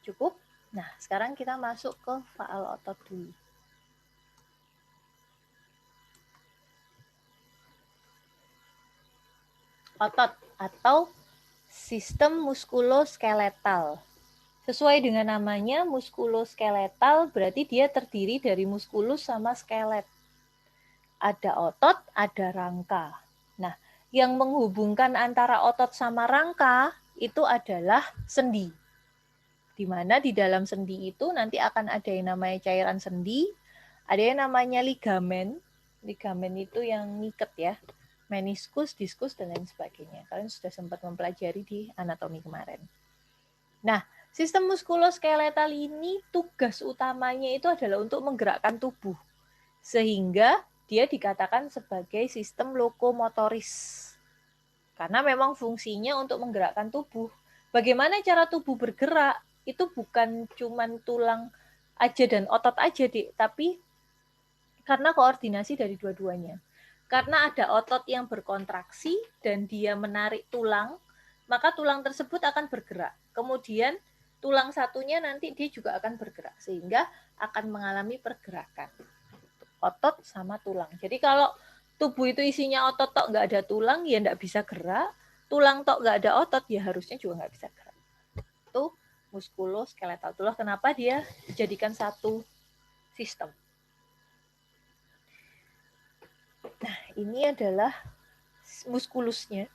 Cukup? Nah, sekarang kita masuk ke faal otot dulu. Otot atau sistem muskuloskeletal. Sesuai dengan namanya, muskuloskeletal berarti dia terdiri dari muskulus sama skelet. Ada otot, ada rangka. Nah, yang menghubungkan antara otot sama rangka itu adalah sendi. Di mana di dalam sendi itu nanti akan ada yang namanya cairan sendi, ada yang namanya ligamen. Ligamen itu yang ngiket ya, meniskus, diskus, dan lain sebagainya. Kalian sudah sempat mempelajari di anatomi kemarin. Nah, Sistem muskuloskeletal ini tugas utamanya itu adalah untuk menggerakkan tubuh. Sehingga dia dikatakan sebagai sistem lokomotoris. Karena memang fungsinya untuk menggerakkan tubuh. Bagaimana cara tubuh bergerak? Itu bukan cuman tulang aja dan otot aja, Dik, tapi karena koordinasi dari dua-duanya. Karena ada otot yang berkontraksi dan dia menarik tulang, maka tulang tersebut akan bergerak. Kemudian tulang satunya nanti dia juga akan bergerak, sehingga akan mengalami pergerakan. Otot sama tulang. Jadi kalau tubuh itu isinya otot tok nggak ada tulang, ya nggak bisa gerak. Tulang tok nggak ada otot, ya harusnya juga nggak bisa gerak. Itu muskuloskeletal. Itulah kenapa dia dijadikan satu sistem. Nah, ini adalah muskulusnya.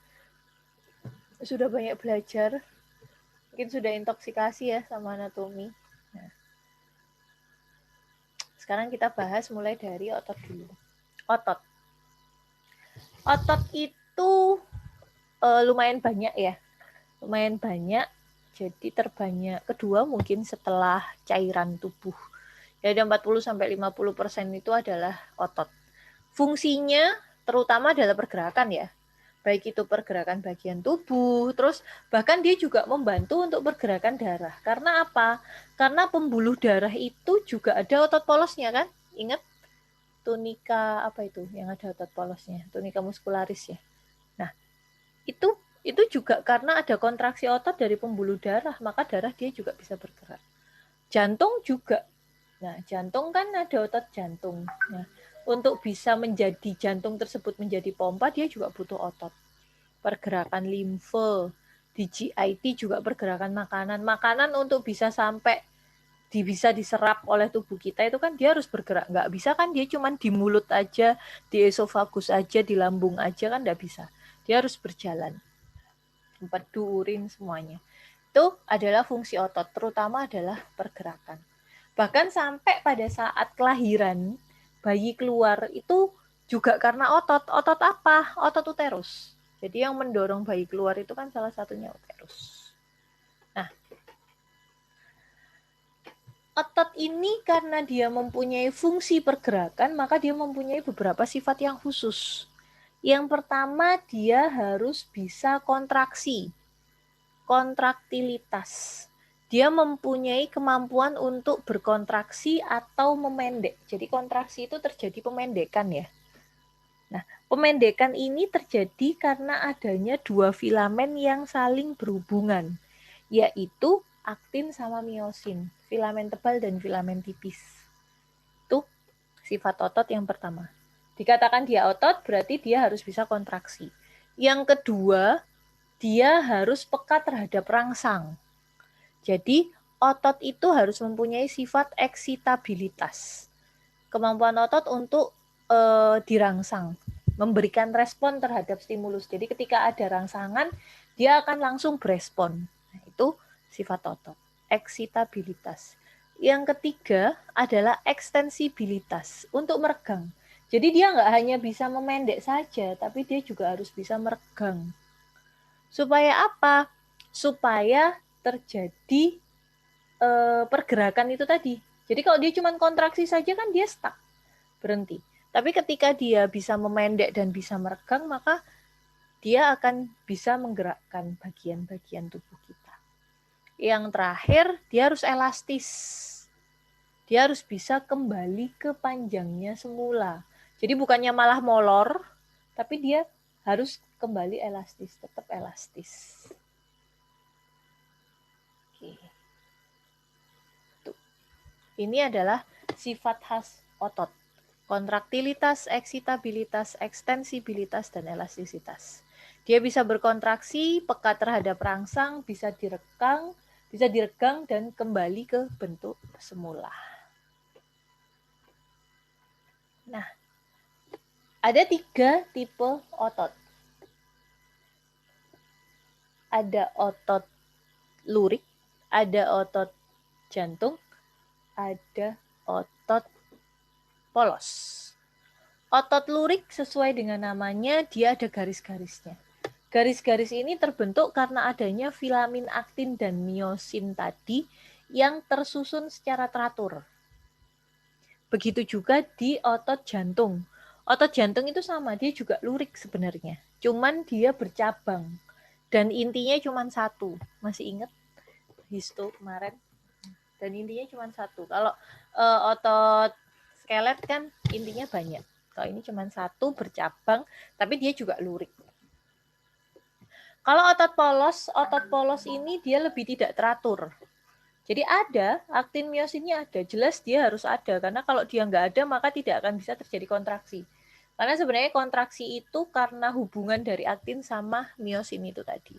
Sudah banyak belajar, mungkin sudah intoksikasi ya sama anatomi. Nah, sekarang kita bahas mulai dari otot dulu. Otot. Otot itu lumayan banyak ya. Lumayan banyak. Jadi terbanyak kedua mungkin setelah cairan tubuh. Jadi 40-50% itu adalah otot. Fungsinya terutama adalah pergerakan ya. Baik itu pergerakan bagian tubuh, terus bahkan dia juga membantu untuk pergerakan darah. Karena apa? Karena pembuluh darah itu juga ada otot polosnya kan? Ingat tunika apa itu yang ada otot polosnya? Tunika muscularis ya. Nah, itu juga karena ada kontraksi otot dari pembuluh darah, maka darah dia juga bisa bergerak. Jantung juga. Nah, jantung kan ada otot jantung. Nah, untuk bisa menjadi jantung tersebut menjadi pompa, dia juga butuh otot. Pergerakan limfe, di GIT juga pergerakan makanan. Makanan untuk bisa sampai bisa diserap oleh tubuh kita itu kan dia harus bergerak. Nggak bisa kan dia cuma di mulut aja, di esofagus aja, di lambung aja kan nggak bisa. Dia harus berjalan. Empedu, urin, semuanya. Itu adalah fungsi otot, terutama adalah pergerakan. Bahkan sampai pada saat kelahiran, bayi keluar itu juga karena otot. Otot apa? Otot uterus. Jadi yang mendorong bayi keluar itu kan salah satunya uterus. Nah, otot ini karena dia mempunyai fungsi pergerakan, maka dia mempunyai beberapa sifat yang khusus. Yang pertama, dia harus bisa kontraksi. Kontraktilitas. Dia mempunyai kemampuan untuk berkontraksi atau memendek. Jadi kontraksi itu terjadi pemendekan ya. Nah, pemendekan ini terjadi karena adanya dua filamen yang saling berhubungan, yaitu aktin sama miosin, filamen tebal dan filamen tipis. Itu sifat otot yang pertama. Dikatakan dia otot berarti dia harus bisa kontraksi. Yang kedua, dia harus peka terhadap rangsang. Jadi, otot itu harus mempunyai sifat eksitabilitas. Kemampuan otot untuk dirangsang, memberikan respon terhadap stimulus. Jadi, ketika ada rangsangan, dia akan langsung berespon. Nah, itu sifat otot, eksitabilitas. Yang ketiga adalah ekstensibilitas, untuk meregang. Jadi, dia nggak hanya bisa memendek saja, tapi dia juga harus bisa meregang. Supaya apa? Supaya terjadi pergerakan itu tadi. Jadi kalau dia cuma kontraksi saja kan dia stuck, berhenti. Tapi ketika dia bisa memendek dan bisa meregang, maka dia akan bisa menggerakkan bagian-bagian tubuh kita. Yang terakhir, dia harus elastis. Dia harus bisa kembali ke panjangnya semula. Jadi bukannya malah molor, tapi dia harus kembali elastis, tetap elastis. Oke. Ini adalah sifat khas otot. Kontraktilitas, eksitabilitas, ekstensibilitas, dan elastisitas. Dia bisa berkontraksi, peka terhadap rangsang, bisa diregang, dan kembali ke bentuk semula. Nah, ada 3 tipe otot. Ada otot lurik, ada otot jantung, ada otot polos. Otot lurik sesuai dengan namanya, dia ada garis-garisnya. Garis-garis ini terbentuk karena adanya filamin aktin dan miosin tadi yang tersusun secara teratur. Begitu juga di otot jantung. Otot jantung itu sama, dia juga lurik sebenarnya. Cuman dia bercabang. Dan intinya cuma satu. Masih ingat histo kemarin? Dan intinya cuma satu. Kalau otot skelet kan intinya banyak. Kalau ini cuma satu bercabang, tapi dia juga lurik. Kalau otot polos ini dia lebih tidak teratur. Jadi ada, aktin miosinnya ada, jelas dia harus ada. Karena kalau dia nggak ada, maka tidak akan bisa terjadi kontraksi. Karena sebenarnya kontraksi itu karena hubungan dari aktin sama miosin itu tadi.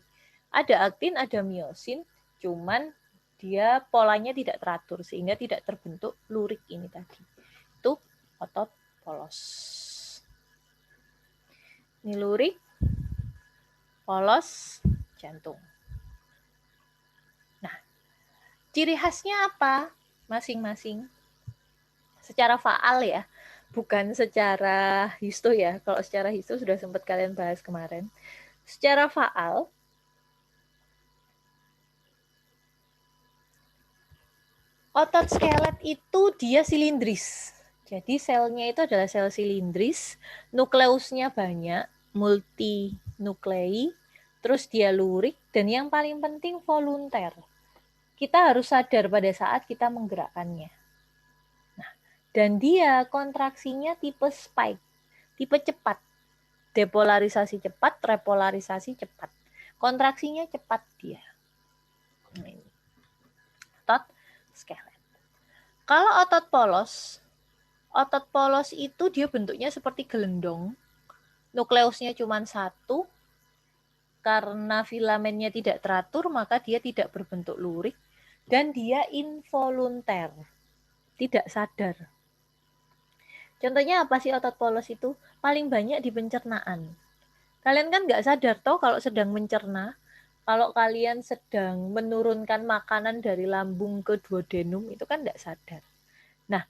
Ada aktin, ada miosin, cuman dia polanya tidak teratur, sehingga tidak terbentuk lurik ini tadi. Itu otot polos. Ini lurik, polos, jantung. Nah, ciri khasnya apa masing-masing? Secara faal ya, bukan secara histo ya. Kalau secara histo sudah sempat kalian bahas kemarin. Secara faal, otot skelet itu dia silindris. Jadi selnya itu adalah sel silindris, nukleusnya banyak, multinuklei, terus dia lurik, dan yang paling penting volunter. Kita harus sadar pada saat kita menggerakkannya. Nah, dan dia kontraksinya tipe spike, tipe cepat. Depolarisasi cepat, repolarisasi cepat. Kontraksinya cepat dia. Nah, ini. Otot skelet. Kalau otot polos itu dia bentuknya seperti gelendong. Nukleusnya cuma satu. Karena filamennya tidak teratur, maka dia tidak berbentuk lurik. Dan dia involunter. Tidak sadar. Contohnya apa sih otot polos itu? Paling banyak di pencernaan. Kalian kan nggak sadar toh kalau sedang mencerna. Kalau kalian sedang menurunkan makanan dari lambung ke duodenum, itu kan nggak sadar. Nah,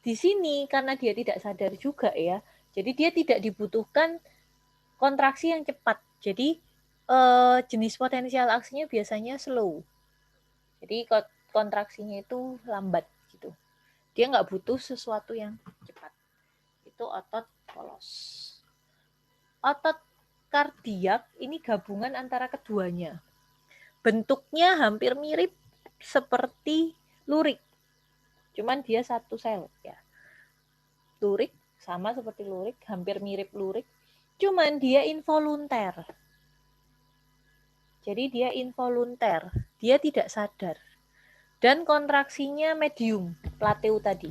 di sini karena dia tidak sadar juga ya, jadi dia tidak dibutuhkan kontraksi yang cepat. Jadi jenis potensial aksinya biasanya slow. Jadi kontraksinya itu lambat gitu. Dia nggak butuh sesuatu yang cepat. Itu otot polos. Otot kardiak ini gabungan antara keduanya. Bentuknya hampir mirip seperti lurik. Cuman dia satu sel ya. Lurik sama seperti lurik, hampir mirip lurik. Cuman dia involunter. Jadi dia involunter, dia tidak sadar. Dan kontraksinya medium, plateu tadi.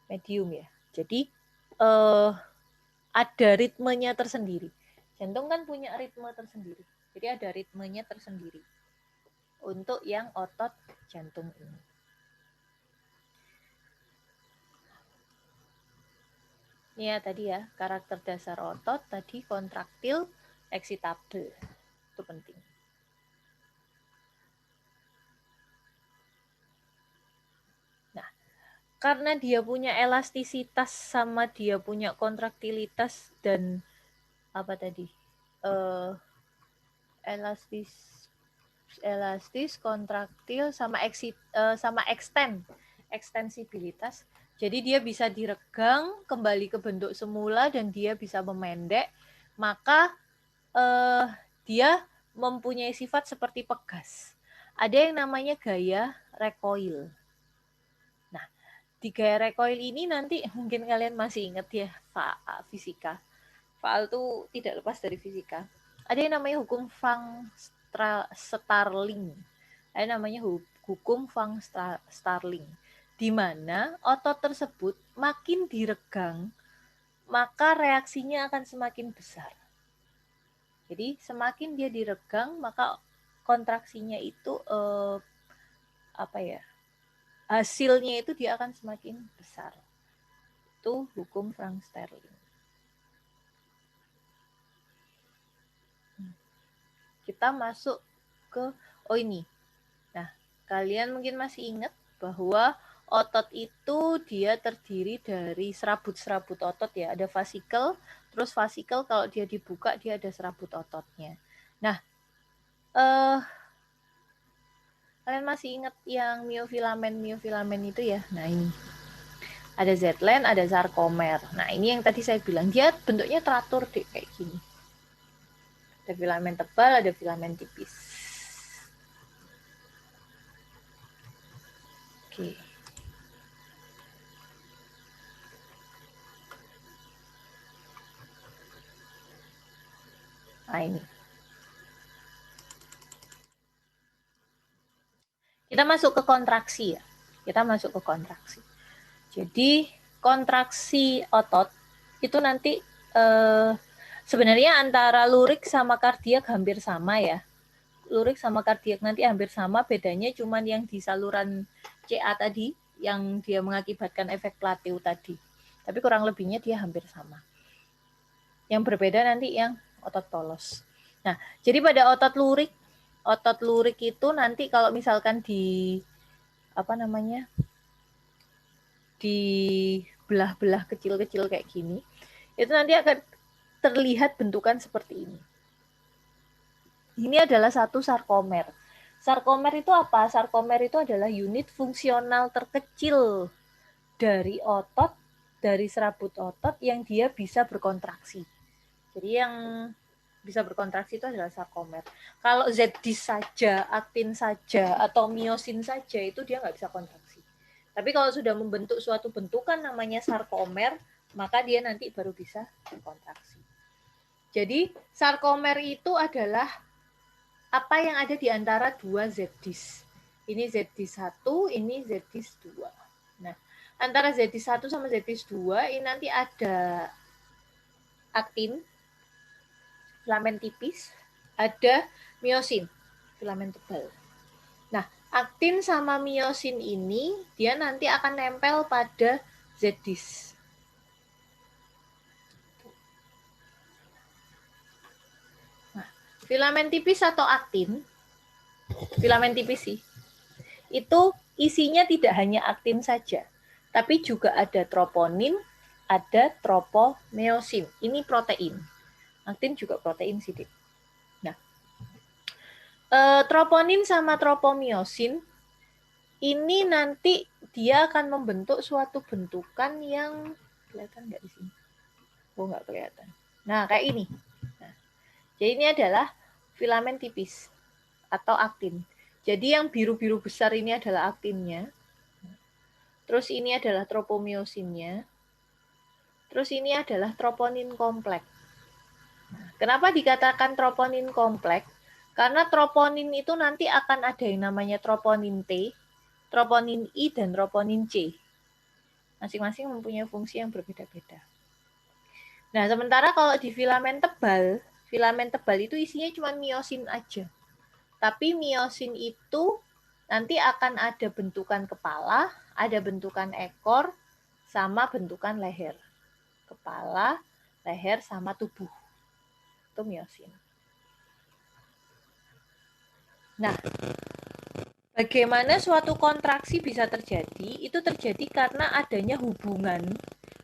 Medium ya. Jadi ada ritmenya tersendiri. Jantung kan punya ritme tersendiri. Jadi ada ritmenya tersendiri untuk yang otot jantung ini. Ini ya tadi ya, karakter dasar otot tadi kontraktil, excitable. Itu penting. Nah, karena dia punya elastisitas sama dia punya kontraktilitas dan apa tadi? Elastis, kontraktil sama ekstensibilitas. Jadi dia bisa diregang kembali ke bentuk semula dan dia bisa memendek. Maka dia mempunyai sifat seperti pegas. Ada yang namanya gaya recoil. Nah, di gaya recoil ini nanti mungkin kalian masih ingat ya fisika. Faal itu tidak lepas dari fisika. Ada yang namanya hukum Starling. Ada namanya hukum Van Starling. Di mana otot tersebut makin diregang, maka reaksinya akan semakin besar. Jadi semakin dia diregang, maka kontraksinya itu hasilnya itu dia akan semakin besar. Itu hukum Van Starling. Kita masuk ke ini. Nah, kalian mungkin masih ingat bahwa otot itu dia terdiri dari serabut-serabut otot ya. Ada vasikel, Terus vasikel kalau dia dibuka dia ada serabut ototnya. Nah, kalian masih ingat yang miofilamen itu ya? Nah ini ada Z-line, ada sarkomer. Nah ini yang tadi saya bilang dia bentuknya teratur deh kayak gini. Ada filamen tebal, ada filamen tipis. Oke. Nah ini. Kita masuk ke kontraksi ya. Kita masuk ke kontraksi. Jadi kontraksi otot itu nanti sebenarnya antara lurik sama kardiak hampir sama ya. Lurik sama kardiak nanti hampir sama, bedanya cuman yang di saluran CA tadi yang dia mengakibatkan efek plateau tadi. Tapi kurang lebihnya dia hampir sama. Yang berbeda nanti yang otot polos. Nah, jadi pada otot lurik itu nanti kalau misalkan di di belah-belah kecil-kecil kayak gini, itu nanti akan terlihat bentukan seperti ini. Ini adalah satu sarkomer. Sarkomer itu apa? Sarkomer itu adalah unit fungsional terkecil dari otot, dari serabut otot yang dia bisa berkontraksi. Jadi yang bisa berkontraksi itu adalah sarkomer. Kalau Z-dis saja, aktin saja, atau miosin saja itu dia nggak bisa kontraksi. Tapi kalau sudah membentuk suatu bentukan namanya sarkomer, maka dia nanti baru bisa berkontraksi. Jadi sarkomer itu adalah apa yang ada di antara dua Z-dis. Ini Z-dis 1, ini Z-dis 2. Nah, antara Z-dis 1 sama Z-dis 2 ini nanti ada aktin, filamen tipis, ada miosin, filamen tebal. Nah, aktin sama miosin ini dia nanti akan nempel pada Z-dis. Nah, filamen tipis atau aktin, filamen tipis sih, itu isinya tidak hanya aktin saja, tapi juga ada troponin, ada tropomyosin. Ini protein. Aktin juga protein sih, Dik. Nah, troponin sama tropomyosin ini nanti dia akan membentuk suatu bentukan yang kelihatan nggak di sini? Oh, nggak kelihatan. Nah, kayak ini. Nah, jadi ini adalah filamen tipis atau aktin. Jadi yang biru-biru besar ini adalah aktinnya. Terus ini adalah tropomyosinnya. Terus ini adalah troponin kompleks. Nah, kenapa dikatakan troponin kompleks? Karena troponin itu nanti akan ada yang namanya troponin T, troponin I, dan troponin C. Masing-masing mempunyai fungsi yang berbeda-beda. Nah, sementara kalau di filamen tebal itu isinya cuma miosin aja. Tapi miosin itu nanti akan ada bentukan kepala, ada bentukan ekor, sama bentukan leher. Kepala, leher, sama tubuh. Itu miosin. Nah, bagaimana suatu kontraksi bisa terjadi? Itu terjadi karena adanya hubungan.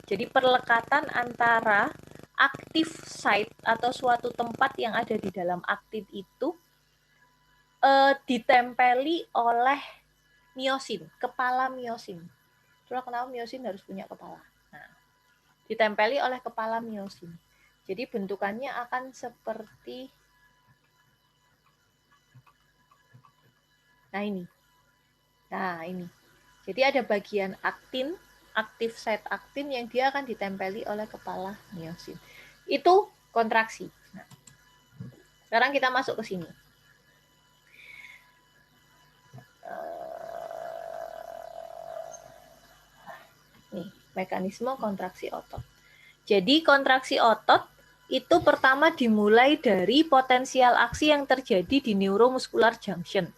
Jadi perlekatan antara aktif site atau suatu tempat yang ada di dalam aktin itu ditempeli oleh miosin, kepala miosin. Itulah kenapa miosin harus punya kepala. Nah, ditempeli oleh kepala miosin. Jadi bentukannya akan seperti ini. Nah, ini. Jadi ada bagian aktin, aktif site aktin yang dia akan ditempeli oleh kepala miosin. Itu kontraksi. Nah, sekarang kita masuk ke sini. Nih, mekanisme kontraksi otot. Jadi kontraksi otot itu pertama dimulai dari potensial aksi yang terjadi di neuromuscular junction.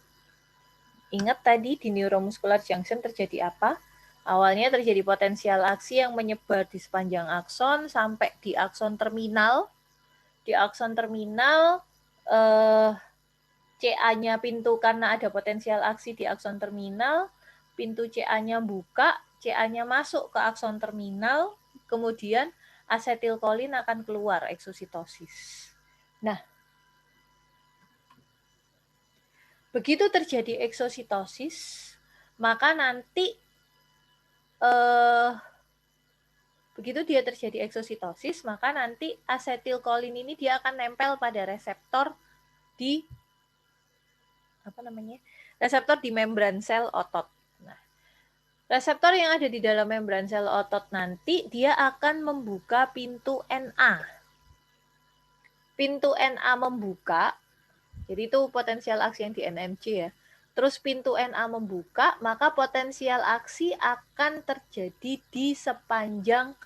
Ingat tadi di neuromuscular junction terjadi apa? Awalnya terjadi potensial aksi yang menyebar di sepanjang akson sampai di akson terminal. Di akson terminal CA-nya pintu karena ada potensial aksi di akson terminal, pintu CA-nya buka, CA-nya masuk ke akson terminal, kemudian asetilkolin akan keluar eksositosis. Nah, begitu terjadi eksositosis, maka nanti begitu dia terjadi eksositosis, maka nanti asetilkolin ini dia akan nempel pada reseptor di reseptor di membran sel otot. Nah, reseptor yang ada di dalam membran sel otot nanti dia akan membuka pintu Na. Pintu Na membuka, jadi itu potensial aksi yang di NMJ ya. Terus pintu Na membuka, maka potensial aksi akan terjadi di sepanjang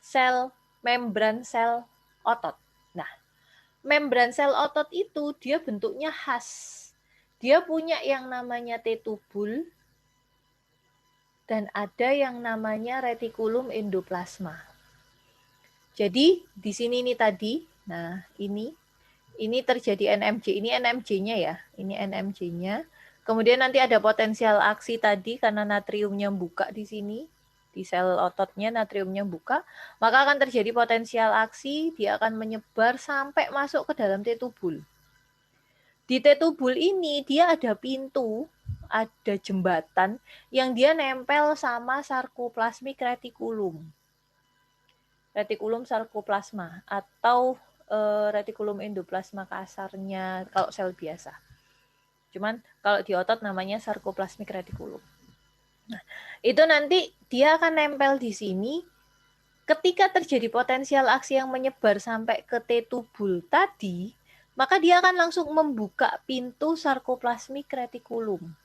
sel membran sel otot. Nah, membran sel otot itu dia bentuknya khas. Dia punya yang namanya T-tubul dan ada yang namanya retikulum endoplasma. Jadi di sini ini tadi, nah ini terjadi NMJ, ini NMJ-nya ya, ini NMJ-nya. Kemudian nanti ada potensial aksi tadi karena natriumnya buka di sini, di sel ototnya natriumnya buka, maka akan terjadi potensial aksi, dia akan menyebar sampai masuk ke dalam T-tubul. Di T-tubul ini dia ada pintu, ada jembatan yang dia nempel sama sarkoplasmik retikulum. Retikulum sarkoplasma atau retikulum endoplasma kasarnya kalau sel biasa. Cuman kalau di otot namanya sarkoplasmik retikulum. Nah, itu nanti dia akan nempel di sini. Ketika terjadi potensial aksi yang menyebar sampai ke T-tubul tadi, maka dia akan langsung membuka pintu sarkoplasmik retikulum.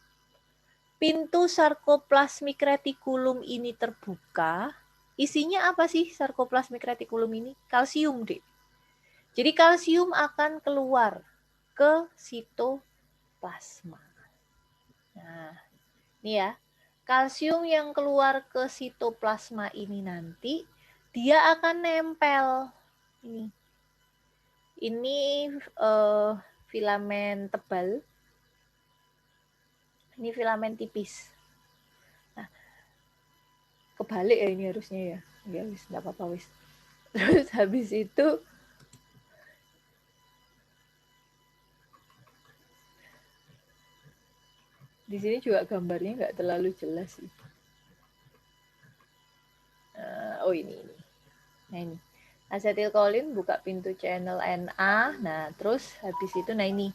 Pintu sarkoplasmik retikulum ini terbuka. Isinya apa sih sarkoplasmik retikulum ini? Kalsium, Dek. Jadi kalsium akan keluar ke sitoplasma. Nah, ini ya. Kalsium yang keluar ke sitoplasma ini nanti dia akan nempel ini. Ini filamen tebal. Ini filamen tipis. Nah, kebalik ya ini harusnya ya. Ya wis, enggak apa-apa wis. Terus habis itu di sini juga gambarnya nggak terlalu jelas sih. Oh ini. Nah ini. Asetilkolin buka pintu channel Na. Nah, terus habis itu nah ini.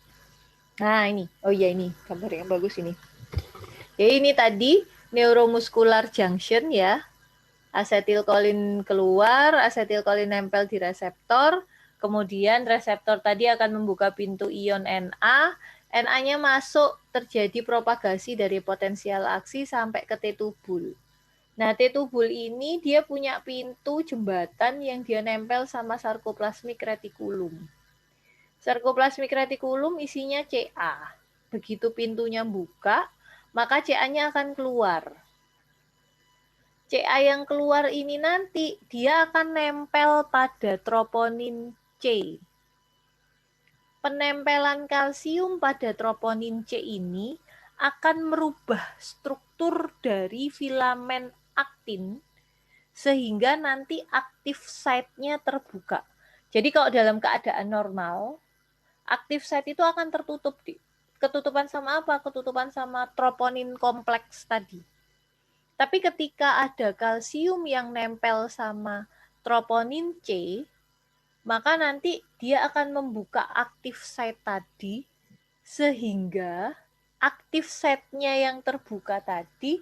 Nah, ini. Oh iya ini, gambar yang bagus ini. Jadi ini tadi neuromuscular junction ya. Asetilkolin keluar, asetilkolin nempel di reseptor. Kemudian reseptor tadi akan membuka pintu ion Na. Na-nya masuk, terjadi propagasi dari potensial aksi sampai ke T-tubul. Nah, T-tubul ini dia punya pintu jembatan yang dia nempel sama sarkoplasmik retikulum. Sarkoplasmik retikulum isinya Ca. Begitu pintunya buka, maka Ca-nya akan keluar. Ca yang keluar ini nanti dia akan nempel pada troponin C. Penempelan kalsium pada troponin C ini akan merubah struktur dari filamen aktin sehingga nanti aktif site-nya terbuka. Jadi kalau dalam keadaan normal, aktif site itu akan tertutup. Ketutupan sama apa? Ketutupan sama troponin kompleks tadi. Tapi ketika ada kalsium yang nempel sama troponin C, maka nanti dia akan membuka aktif site tadi sehingga aktif site-nya yang terbuka tadi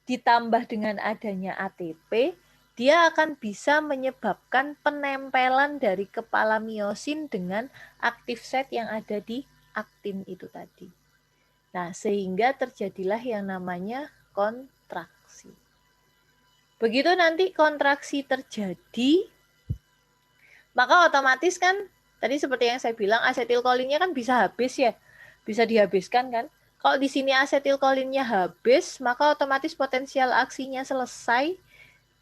ditambah dengan adanya ATP, dia akan bisa menyebabkan penempelan dari kepala miosin dengan aktif site yang ada di aktin itu tadi. Nah, sehingga terjadilah yang namanya kontraksi. Begitu nanti kontraksi terjadi, maka otomatis kan, tadi seperti yang saya bilang, asetilkolinnya kan bisa habis ya, bisa dihabiskan kan. Kalau di sini asetilkolinnya habis, maka otomatis potensial aksinya selesai.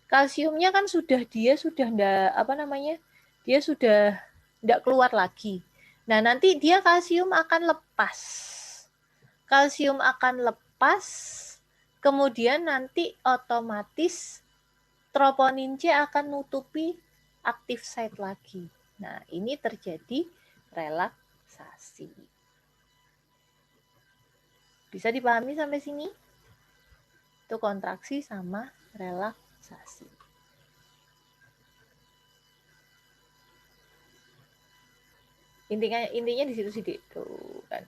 Kalsiumnya kan sudah enggak keluar lagi. Nah, nanti dia kalsium akan lepas. Kalsium akan lepas, kemudian nanti otomatis troponin C akan nutupi active site lagi. Nah, ini terjadi relaksasi. Bisa dipahami sampai sini? Itu kontraksi sama relaksasi. Intinya di situ sih, tuh kan.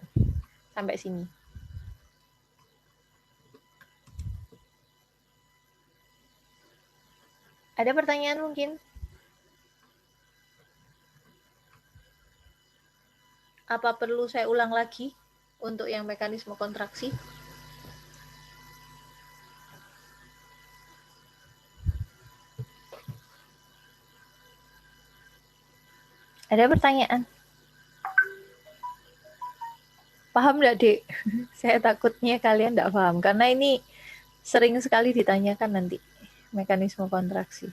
Sampai sini. Ada pertanyaan mungkin? Apa perlu saya ulang lagi untuk yang mekanisme kontraksi? Ada pertanyaan? Paham nggak, Dek? Saya takutnya kalian nggak paham, karena ini sering sekali ditanyakan nanti, mekanisme kontraksi.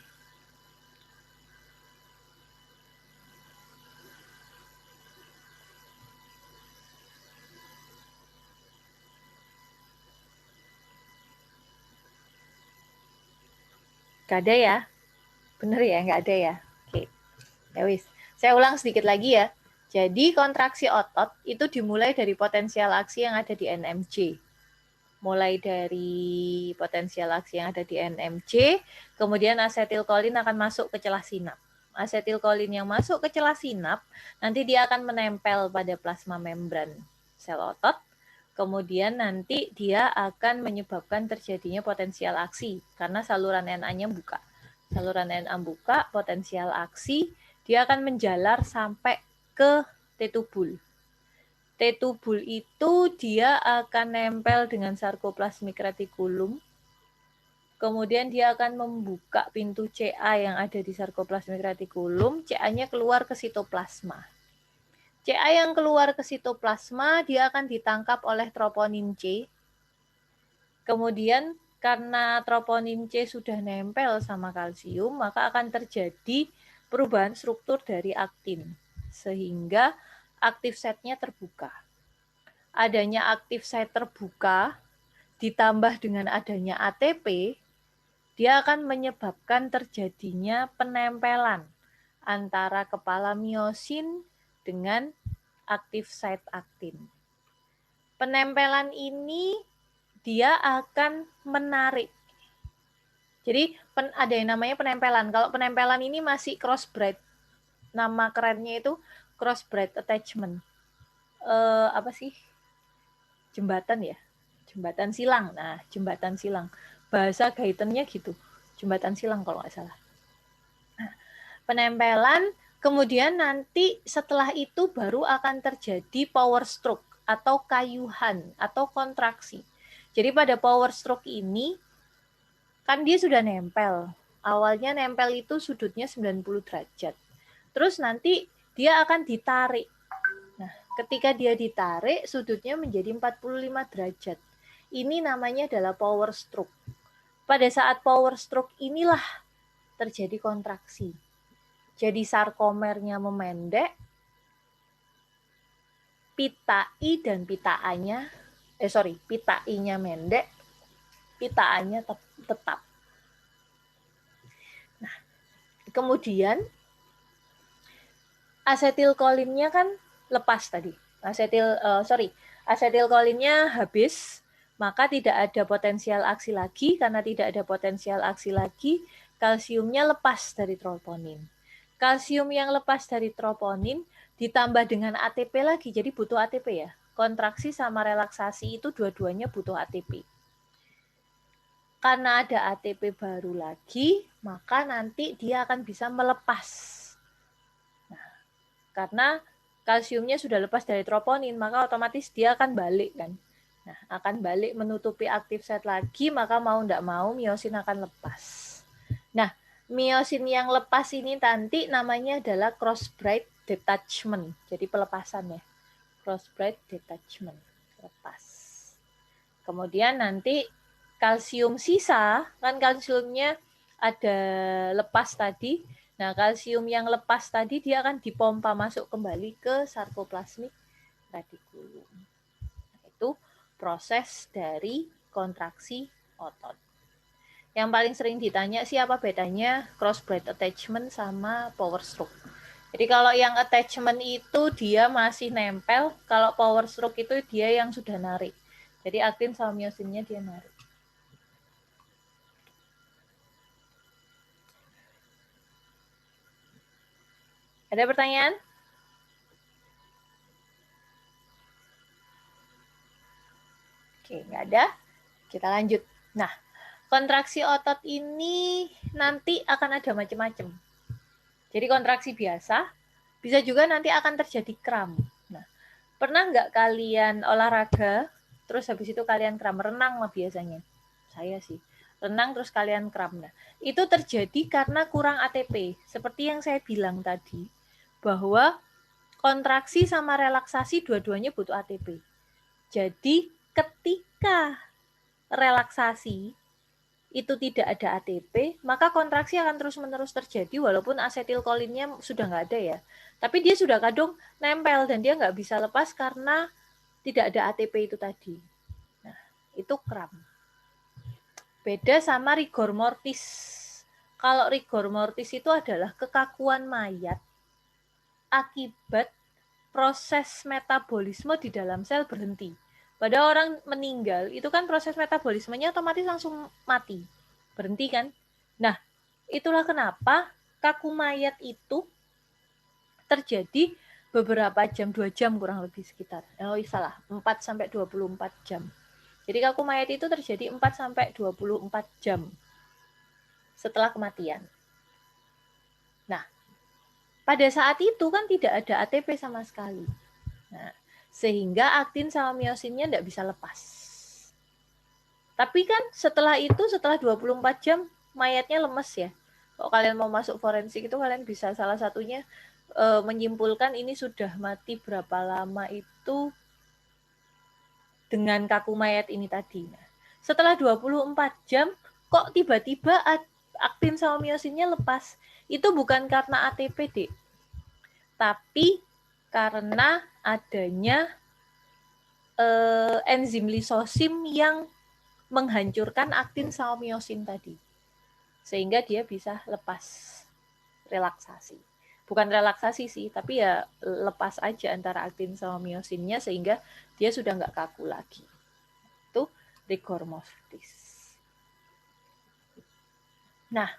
Nggak ada ya? Bener ya, nggak ada ya? Oke, ya wis. Saya ulang sedikit lagi ya. Jadi kontraksi otot itu dimulai dari potensial aksi yang ada di NMJ. Mulai dari potensial aksi yang ada di NMJ, kemudian asetilkolin akan masuk ke celah sinap. Asetilkolin yang masuk ke celah sinap, nanti dia akan menempel pada plasma membran sel otot, kemudian nanti dia akan menyebabkan terjadinya potensial aksi, karena saluran NA-nya buka. Saluran NA buka, potensial aksi, dia akan menjalar sampai ke T-tubul. T-tubul itu dia akan nempel dengan sarkoplasmik retikulum. Kemudian dia akan membuka pintu CA yang ada di sarkoplasmik retikulum. CA-nya keluar ke sitoplasma. CA yang keluar ke sitoplasma, dia akan ditangkap oleh troponin C. Kemudian karena troponin C sudah nempel sama kalsium, maka akan terjadi perubahan struktur dari aktin. Sehingga aktif site-nya terbuka. Adanya aktif site terbuka ditambah dengan adanya ATP, dia akan menyebabkan terjadinya penempelan antara kepala miosin dengan aktif site aktin. Penempelan ini dia akan menarik. Jadi ada yang namanya penempelan. Kalau penempelan ini masih cross-braid, nama kerennya itu cross-braid attachment. Apa sih? Jembatan ya? Jembatan silang. Nah, jembatan silang. Bahasa Guyton-nya gitu. Jembatan silang kalau nggak salah. Nah, penempelan, kemudian nanti setelah itu baru akan terjadi power stroke atau kayuhan atau kontraksi. Jadi pada power stroke ini, kan dia sudah nempel. Awalnya nempel itu sudutnya 90 derajat. Terus nanti dia akan ditarik. Nah, ketika dia ditarik, sudutnya menjadi 45 derajat. Ini namanya adalah power stroke. Pada saat power stroke inilah terjadi kontraksi. Jadi sarkomernya memendek, pita I dan pita A-nya, pita I-nya mendek, pita A-nya tetap. Nah, kemudian asetilkolinnya kan lepas tadi. Asetilkolinnya habis, maka tidak ada potensial aksi lagi. Karena tidak ada potensial aksi lagi, kalsiumnya lepas dari troponin. Kalsium yang lepas dari troponin ditambah dengan ATP lagi, jadi butuh ATP ya. Kontraksi sama relaksasi itu dua-duanya butuh ATP. Karena ada ATP baru lagi, maka nanti dia akan bisa melepas. Nah, karena kalsiumnya sudah lepas dari troponin, maka otomatis dia akan balik kan. Nah, akan balik menutupi aktif site lagi, maka mau tidak mau miosin akan lepas. Nah, miosin yang lepas ini nanti namanya adalah cross-braid detachment. Jadi pelepasan ya. Cross-braid detachment. Lepas. Kemudian nanti kalsium sisa, kan kalsiumnya ada lepas tadi. Nah, kalsium yang lepas tadi dia akan dipompa masuk kembali ke sarkoplasmik retikulum. Nah, itu proses dari kontraksi otot. Yang paling sering ditanya sih apa bedanya cross braid attachment sama power stroke. Jadi kalau yang attachment itu dia masih nempel, kalau power stroke itu dia yang sudah narik. Jadi aktin sama myosinnya dia narik. Ada pertanyaan? Oke, nggak ada. Kita lanjut. Nah, kontraksi otot ini nanti akan ada macam-macam. Jadi kontraksi biasa, bisa juga nanti akan terjadi kram. Nah, pernah nggak kalian olahraga, terus habis itu kalian kram? Renang lah biasanya. Saya sih. Renang terus kalian kram. Nah, itu terjadi karena kurang ATP. Seperti yang saya bilang tadi, bahwa kontraksi sama relaksasi dua-duanya butuh ATP. Jadi ketika relaksasi itu tidak ada ATP, maka kontraksi akan terus-menerus terjadi walaupun asetilkolinnya sudah nggak ada ya. Tapi dia sudah kadung nempel dan dia nggak bisa lepas karena tidak ada ATP itu tadi. Nah, itu kram. Beda sama rigor mortis. Kalau rigor mortis itu adalah kekakuan mayat akibat proses metabolisme di dalam sel berhenti. Pada orang meninggal, itu kan proses metabolismenya otomatis langsung mati. Berhenti kan? Nah, itulah kenapa kaku mayat itu terjadi beberapa jam, 2 jam kurang lebih sekitar. Oh, salah, 4-24 jam. Jadi kaku mayat itu terjadi 4-24 jam setelah kematian. Nah, pada saat itu kan tidak ada ATP sama sekali. Nah, sehingga aktin sama myosinnya tidak bisa lepas. Tapi kan setelah itu, setelah 24 jam, mayatnya lemes ya. Kalau kalian mau masuk forensik itu kalian bisa salah satunya menyimpulkan ini sudah mati berapa lama itu dengan kaku mayat ini tadi. Nah, setelah 24 jam, kok tiba-tiba aktin sama myosinnya lepas? Itu bukan karena ATP, Dek. Tapi karena adanya enzim lisosim yang menghancurkan aktin sama myosin tadi. Sehingga dia bisa lepas relaksasi. Bukan relaksasi sih, tapi ya lepas aja antara aktin sama myosinnya sehingga dia sudah nggak kaku lagi. Itu rigor mortis. Nah,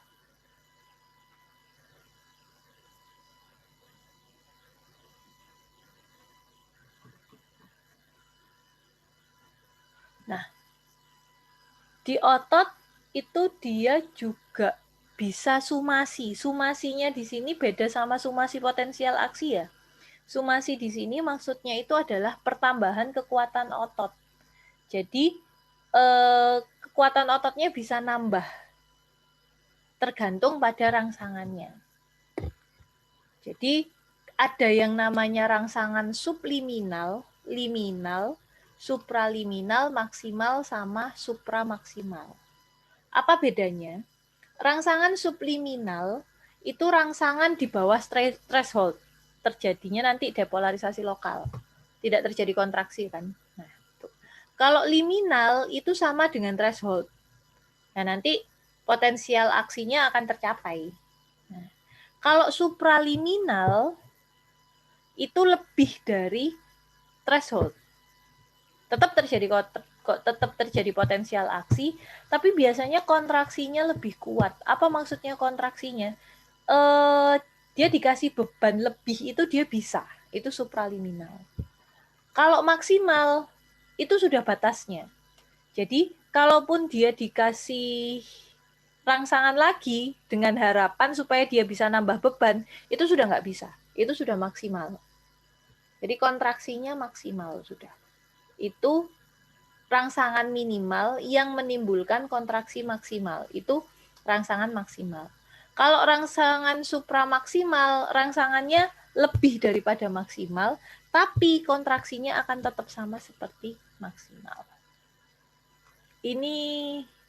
di otot itu dia juga bisa sumasi. Sumasinya di sini beda sama sumasi potensial aksi ya. Sumasi di sini maksudnya itu adalah pertambahan kekuatan otot. Jadi kekuatan ototnya bisa nambah tergantung pada rangsangannya. Jadi ada yang namanya rangsangan subliminal, liminal, supraliminal, maksimal, sama supramaksimal. Apa bedanya? Rangsangan subliminal itu rangsangan di bawah threshold. Terjadinya nanti depolarisasi lokal. Tidak terjadi kontraksi kan. Nah, itu. Kalau liminal itu sama dengan threshold. Nah, nanti potensial aksinya akan tercapai. Nah, kalau supraliminal itu lebih dari threshold. Tetap terjadi potensial aksi, tapi biasanya kontraksinya lebih kuat. Apa maksudnya kontraksinya? Dia dikasih beban lebih itu dia bisa. Itu supraliminal. Kalau maksimal itu sudah batasnya. Jadi kalaupun dia dikasih rangsangan lagi dengan harapan supaya dia bisa nambah beban, itu sudah nggak bisa. Itu sudah maksimal. Jadi kontraksinya maksimal sudah. Itu rangsangan minimal yang menimbulkan kontraksi maksimal. Itu rangsangan maksimal. Kalau rangsangan supramaksimal, rangsangannya lebih daripada maksimal, tapi kontraksinya akan tetap sama seperti maksimal. Ini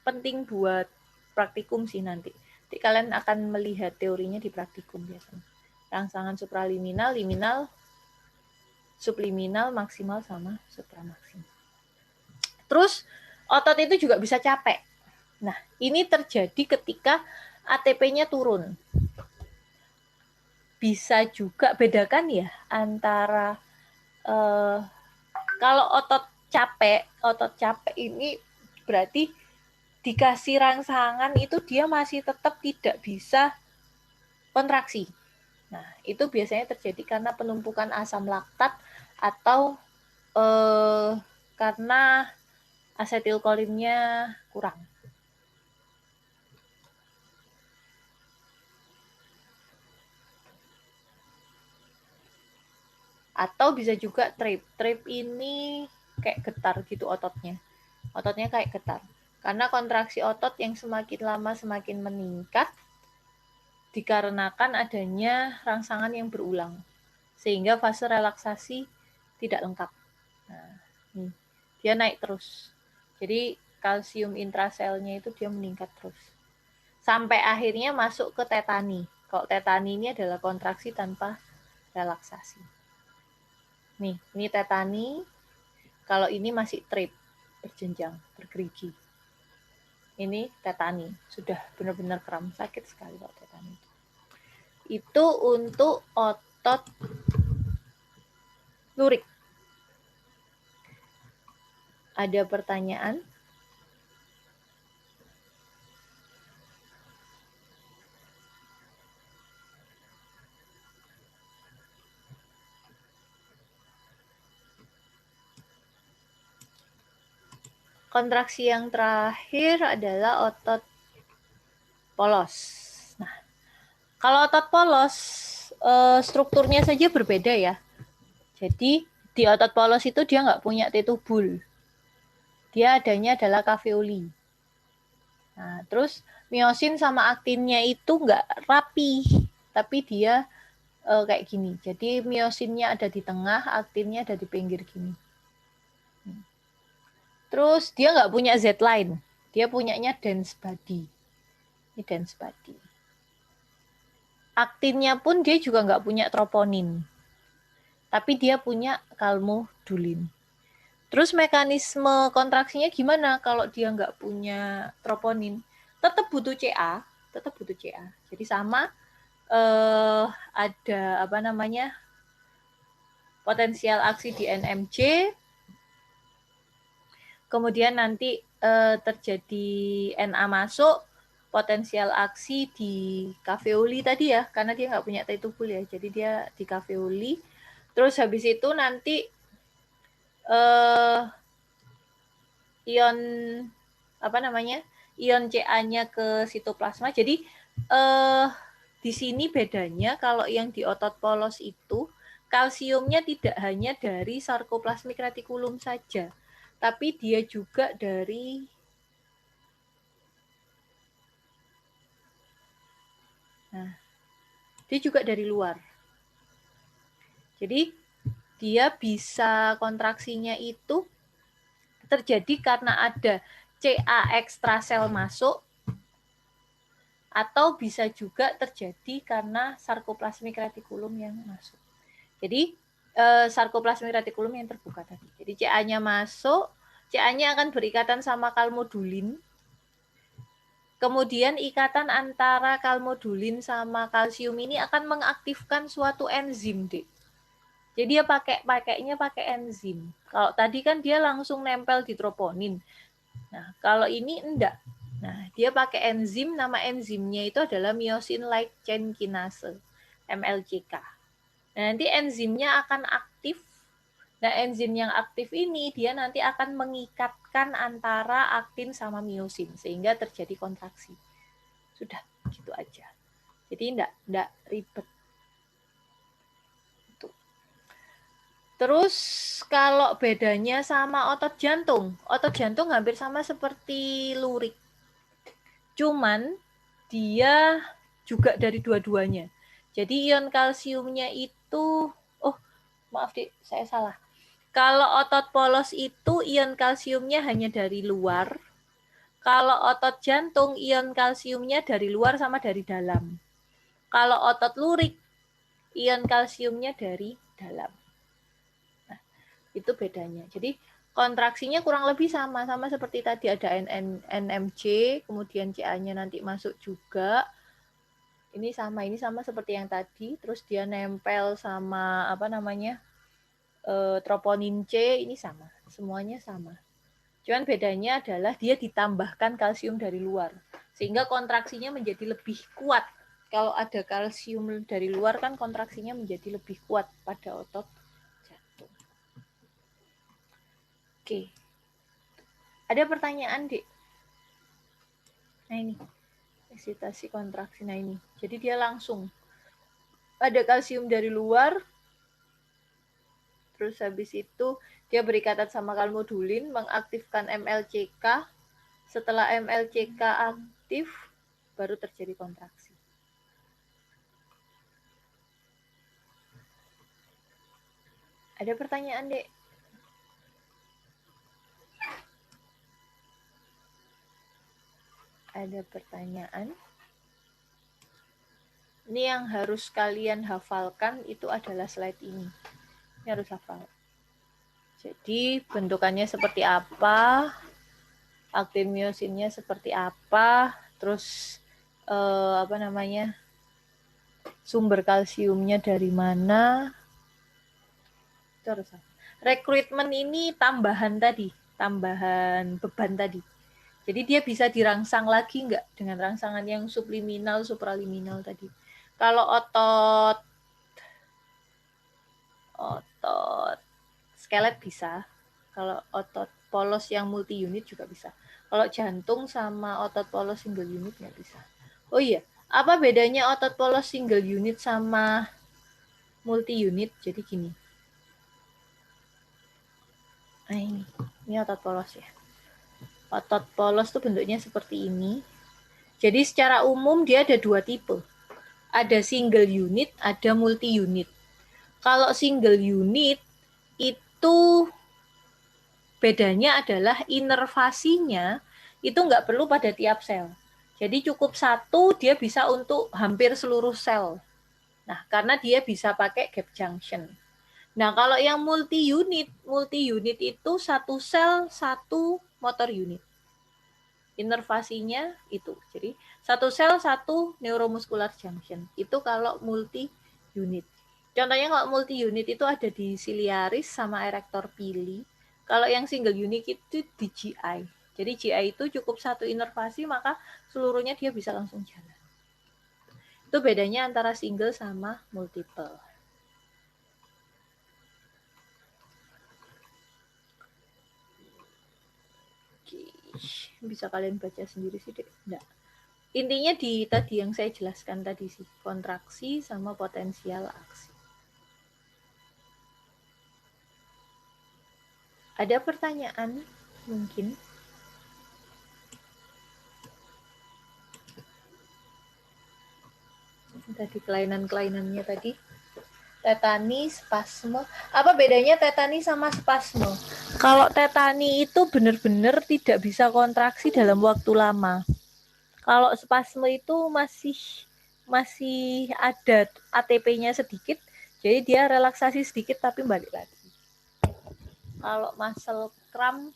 penting buat praktikum sih nanti. Jadi kalian akan melihat teorinya di praktikum biasanya. Rangsangan supraliminal, liminal, subliminal, maksimal, sama supramaksimal. Terus otot itu juga bisa capek. Nah, ini terjadi ketika ATP-nya turun. Bisa juga bedakan ya antara kalau otot capek ini berarti dikasih rangsangan itu dia masih tetap tidak bisa kontraksi. Nah, itu biasanya terjadi karena penumpukan asam laktat atau karena asetilkolinnya kurang. Atau bisa juga trip. Trip ini kayak getar gitu ototnya. Ototnya kayak getar. Karena kontraksi otot yang semakin lama semakin meningkat dikarenakan adanya rangsangan yang berulang. Sehingga fase relaksasi tidak lengkap. Nah, nih, dia naik terus. Jadi kalsium intraselnya itu dia meningkat terus. Sampai akhirnya masuk ke tetani. Kalau tetani ini adalah kontraksi tanpa relaksasi. Nih, ini tetani. Kalau ini masih trip, berjenjang, bergerigi. Ini tetani, sudah benar-benar kram, sakit sekali kalau tetani. Itu untuk otot lurik. Ada pertanyaan? Kontraksi yang terakhir adalah otot polos. Nah, kalau otot polos, strukturnya saja berbeda ya. Jadi, di otot polos itu dia nggak punya T-tubul. Dia adanya adalah caveoli. Nah, terus miosin sama aktinnya itu nggak rapi, tapi dia kayak gini. Jadi miosinnya ada di tengah, aktinnya ada di pinggir gini. Terus dia nggak punya Z-line, dia punyanya dense body. Ini dense body. Aktinnya pun dia juga nggak punya troponin, tapi dia punya kalmodulin. Terus mekanisme kontraksinya gimana kalau dia nggak punya troponin? Tetap butuh CA, tetap butuh CA. Jadi sama ada apa namanya potensial aksi di NMJ, kemudian nanti terjadi NA masuk, potensial aksi di caveoli tadi ya, karena dia nggak punya T-tubul ya, jadi dia di caveoli. Terus habis itu nanti ion apa namanya ion CA-nya ke sitoplasma. Jadi di sini bedanya kalau yang di otot polos itu kalsiumnya tidak hanya dari sarkoplasmik retikulum saja, tapi dia juga dari dia juga dari luar. Jadi dia bisa kontraksinya itu terjadi karena ada CA ekstrasel masuk, atau bisa juga terjadi karena sarkoplasmik retikulum yang masuk. Jadi sarkoplasmik retikulum yang terbuka tadi. Jadi CA-nya masuk, CA-nya akan berikatan sama kalmodulin. Kemudian ikatan antara kalmodulin sama kalsium ini akan mengaktifkan suatu enzim, Dek. Jadi dia pakainya pakai enzim. Kalau tadi kan dia langsung nempel di troponin. Nah, kalau ini enggak. Nah, dia pakai enzim, nama enzimnya itu adalah myosin light chain kinase, MLCK. Nah, nanti enzimnya akan aktif. Nah, enzim yang aktif ini dia nanti akan mengikatkan antara aktin sama myosin sehingga terjadi kontraksi. Sudah, gitu aja. Jadi enggak ribet. Terus kalau bedanya sama otot jantung hampir sama seperti lurik. Cuman dia juga dari dua-duanya. Jadi ion kalsiumnya itu, maaf Dik, saya salah. Kalau otot polos itu ion kalsiumnya hanya dari luar. Kalau otot jantung ion kalsiumnya dari luar sama dari dalam. Kalau otot lurik ion kalsiumnya dari dalam. Nah, itu bedanya. Jadi kontraksinya kurang lebih sama seperti tadi, ada NMJ, kemudian CA-nya nanti masuk juga. Ini sama seperti yang tadi, terus dia nempel sama apa namanya, troponin C, ini sama, semuanya sama. Cuman bedanya adalah dia ditambahkan kalsium dari luar, sehingga kontraksinya menjadi lebih kuat. Kalau ada kalsium dari luar kan kontraksinya menjadi lebih kuat pada otot jantung. Oke. Ada pertanyaan, Dik? Nah ini, eksitasi kontraksi. Nah ini, jadi dia langsung ada kalsium dari luar, terus habis itu dia berikatan sama kalmodulin, mengaktifkan MLCK. Setelah MLCK aktif, baru terjadi kontraksi. Ada pertanyaan, Dek? Ada pertanyaan? Ini yang harus kalian hafalkan itu adalah slide ini. Ini harus hafal. Jadi bentukannya seperti apa, aktin miosinnya seperti apa, terus apa namanya, sumber kalsiumnya dari mana. Itu harus hafal. Rekrutmen ini tambahan tadi, tambahan beban tadi. Jadi dia bisa dirangsang lagi nggak dengan rangsangan yang subliminal, supraliminal tadi. Kalau otot skelet bisa, kalau otot polos yang multi unit juga bisa. Kalau jantung sama otot polos single unit nggak bisa. Oh iya, apa bedanya otot polos single unit sama multi unit? Jadi gini. Nah ini otot polos ya. Otot polos tuh bentuknya seperti ini. Jadi secara umum dia ada dua tipe. Ada single unit, ada multi unit. Kalau single unit itu bedanya adalah inervasinya itu nggak perlu pada tiap sel. Jadi cukup satu, dia bisa untuk hampir seluruh sel. Nah, karena dia bisa pakai gap junction. Nah, kalau yang multi unit itu satu sel, satu motor unit. Inervasinya itu. Jadi, satu sel, satu neuromuscular junction. Itu kalau multi unit. Contohnya kalau multi unit itu ada di ciliaris sama erector pili. Kalau yang single unit itu di GI. Jadi GI itu cukup satu inervasi, maka seluruhnya dia bisa langsung jalan. Itu bedanya antara single sama multiple. Bisa kalian baca sendiri sih, Dek. Enggak. Intinya di tadi yang saya jelaskan tadi sih, kontraksi sama potensial aksi. Ada pertanyaan mungkin? Tadi kelainan-kelainannya tadi. Tetani, spasme. Apa bedanya tetani sama spasme? Kalau tetani itu benar-benar tidak bisa kontraksi dalam waktu lama. Kalau spasme itu masih ada ATP-nya sedikit, jadi dia relaksasi sedikit tapi balik lagi. Kalau muscle cramp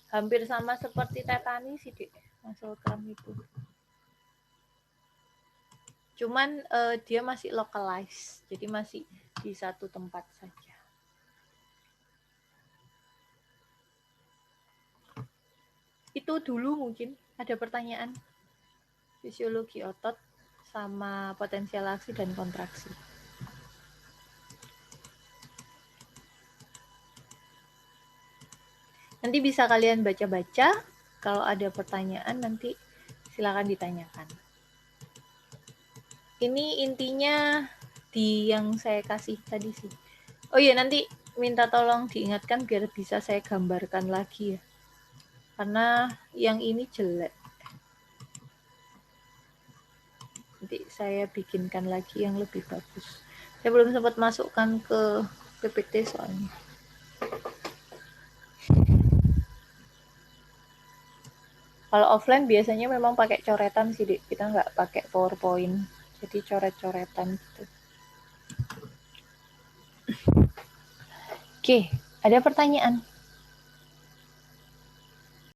hampir sama seperti tetani sih, Dek. Muscle cramp itu. Cuman dia masih localized, jadi masih di satu tempat saja. Itu dulu mungkin ada pertanyaan fisiologi otot sama potensial aksi dan kontraksi. Nanti bisa kalian baca-baca. Kalau ada pertanyaan nanti silakan ditanyakan. Ini intinya di yang saya kasih tadi sih. Oh iya, nanti minta tolong diingatkan biar bisa saya gambarkan lagi ya. Karena yang ini jelek. Nanti saya bikinkan lagi yang lebih bagus. Saya belum sempat masukkan ke PPT soalnya. Kalau offline biasanya memang pakai coretan sih, Dik. Kita nggak pakai PowerPoint. Jadi coret-coretan gitu. Oke, ada pertanyaan?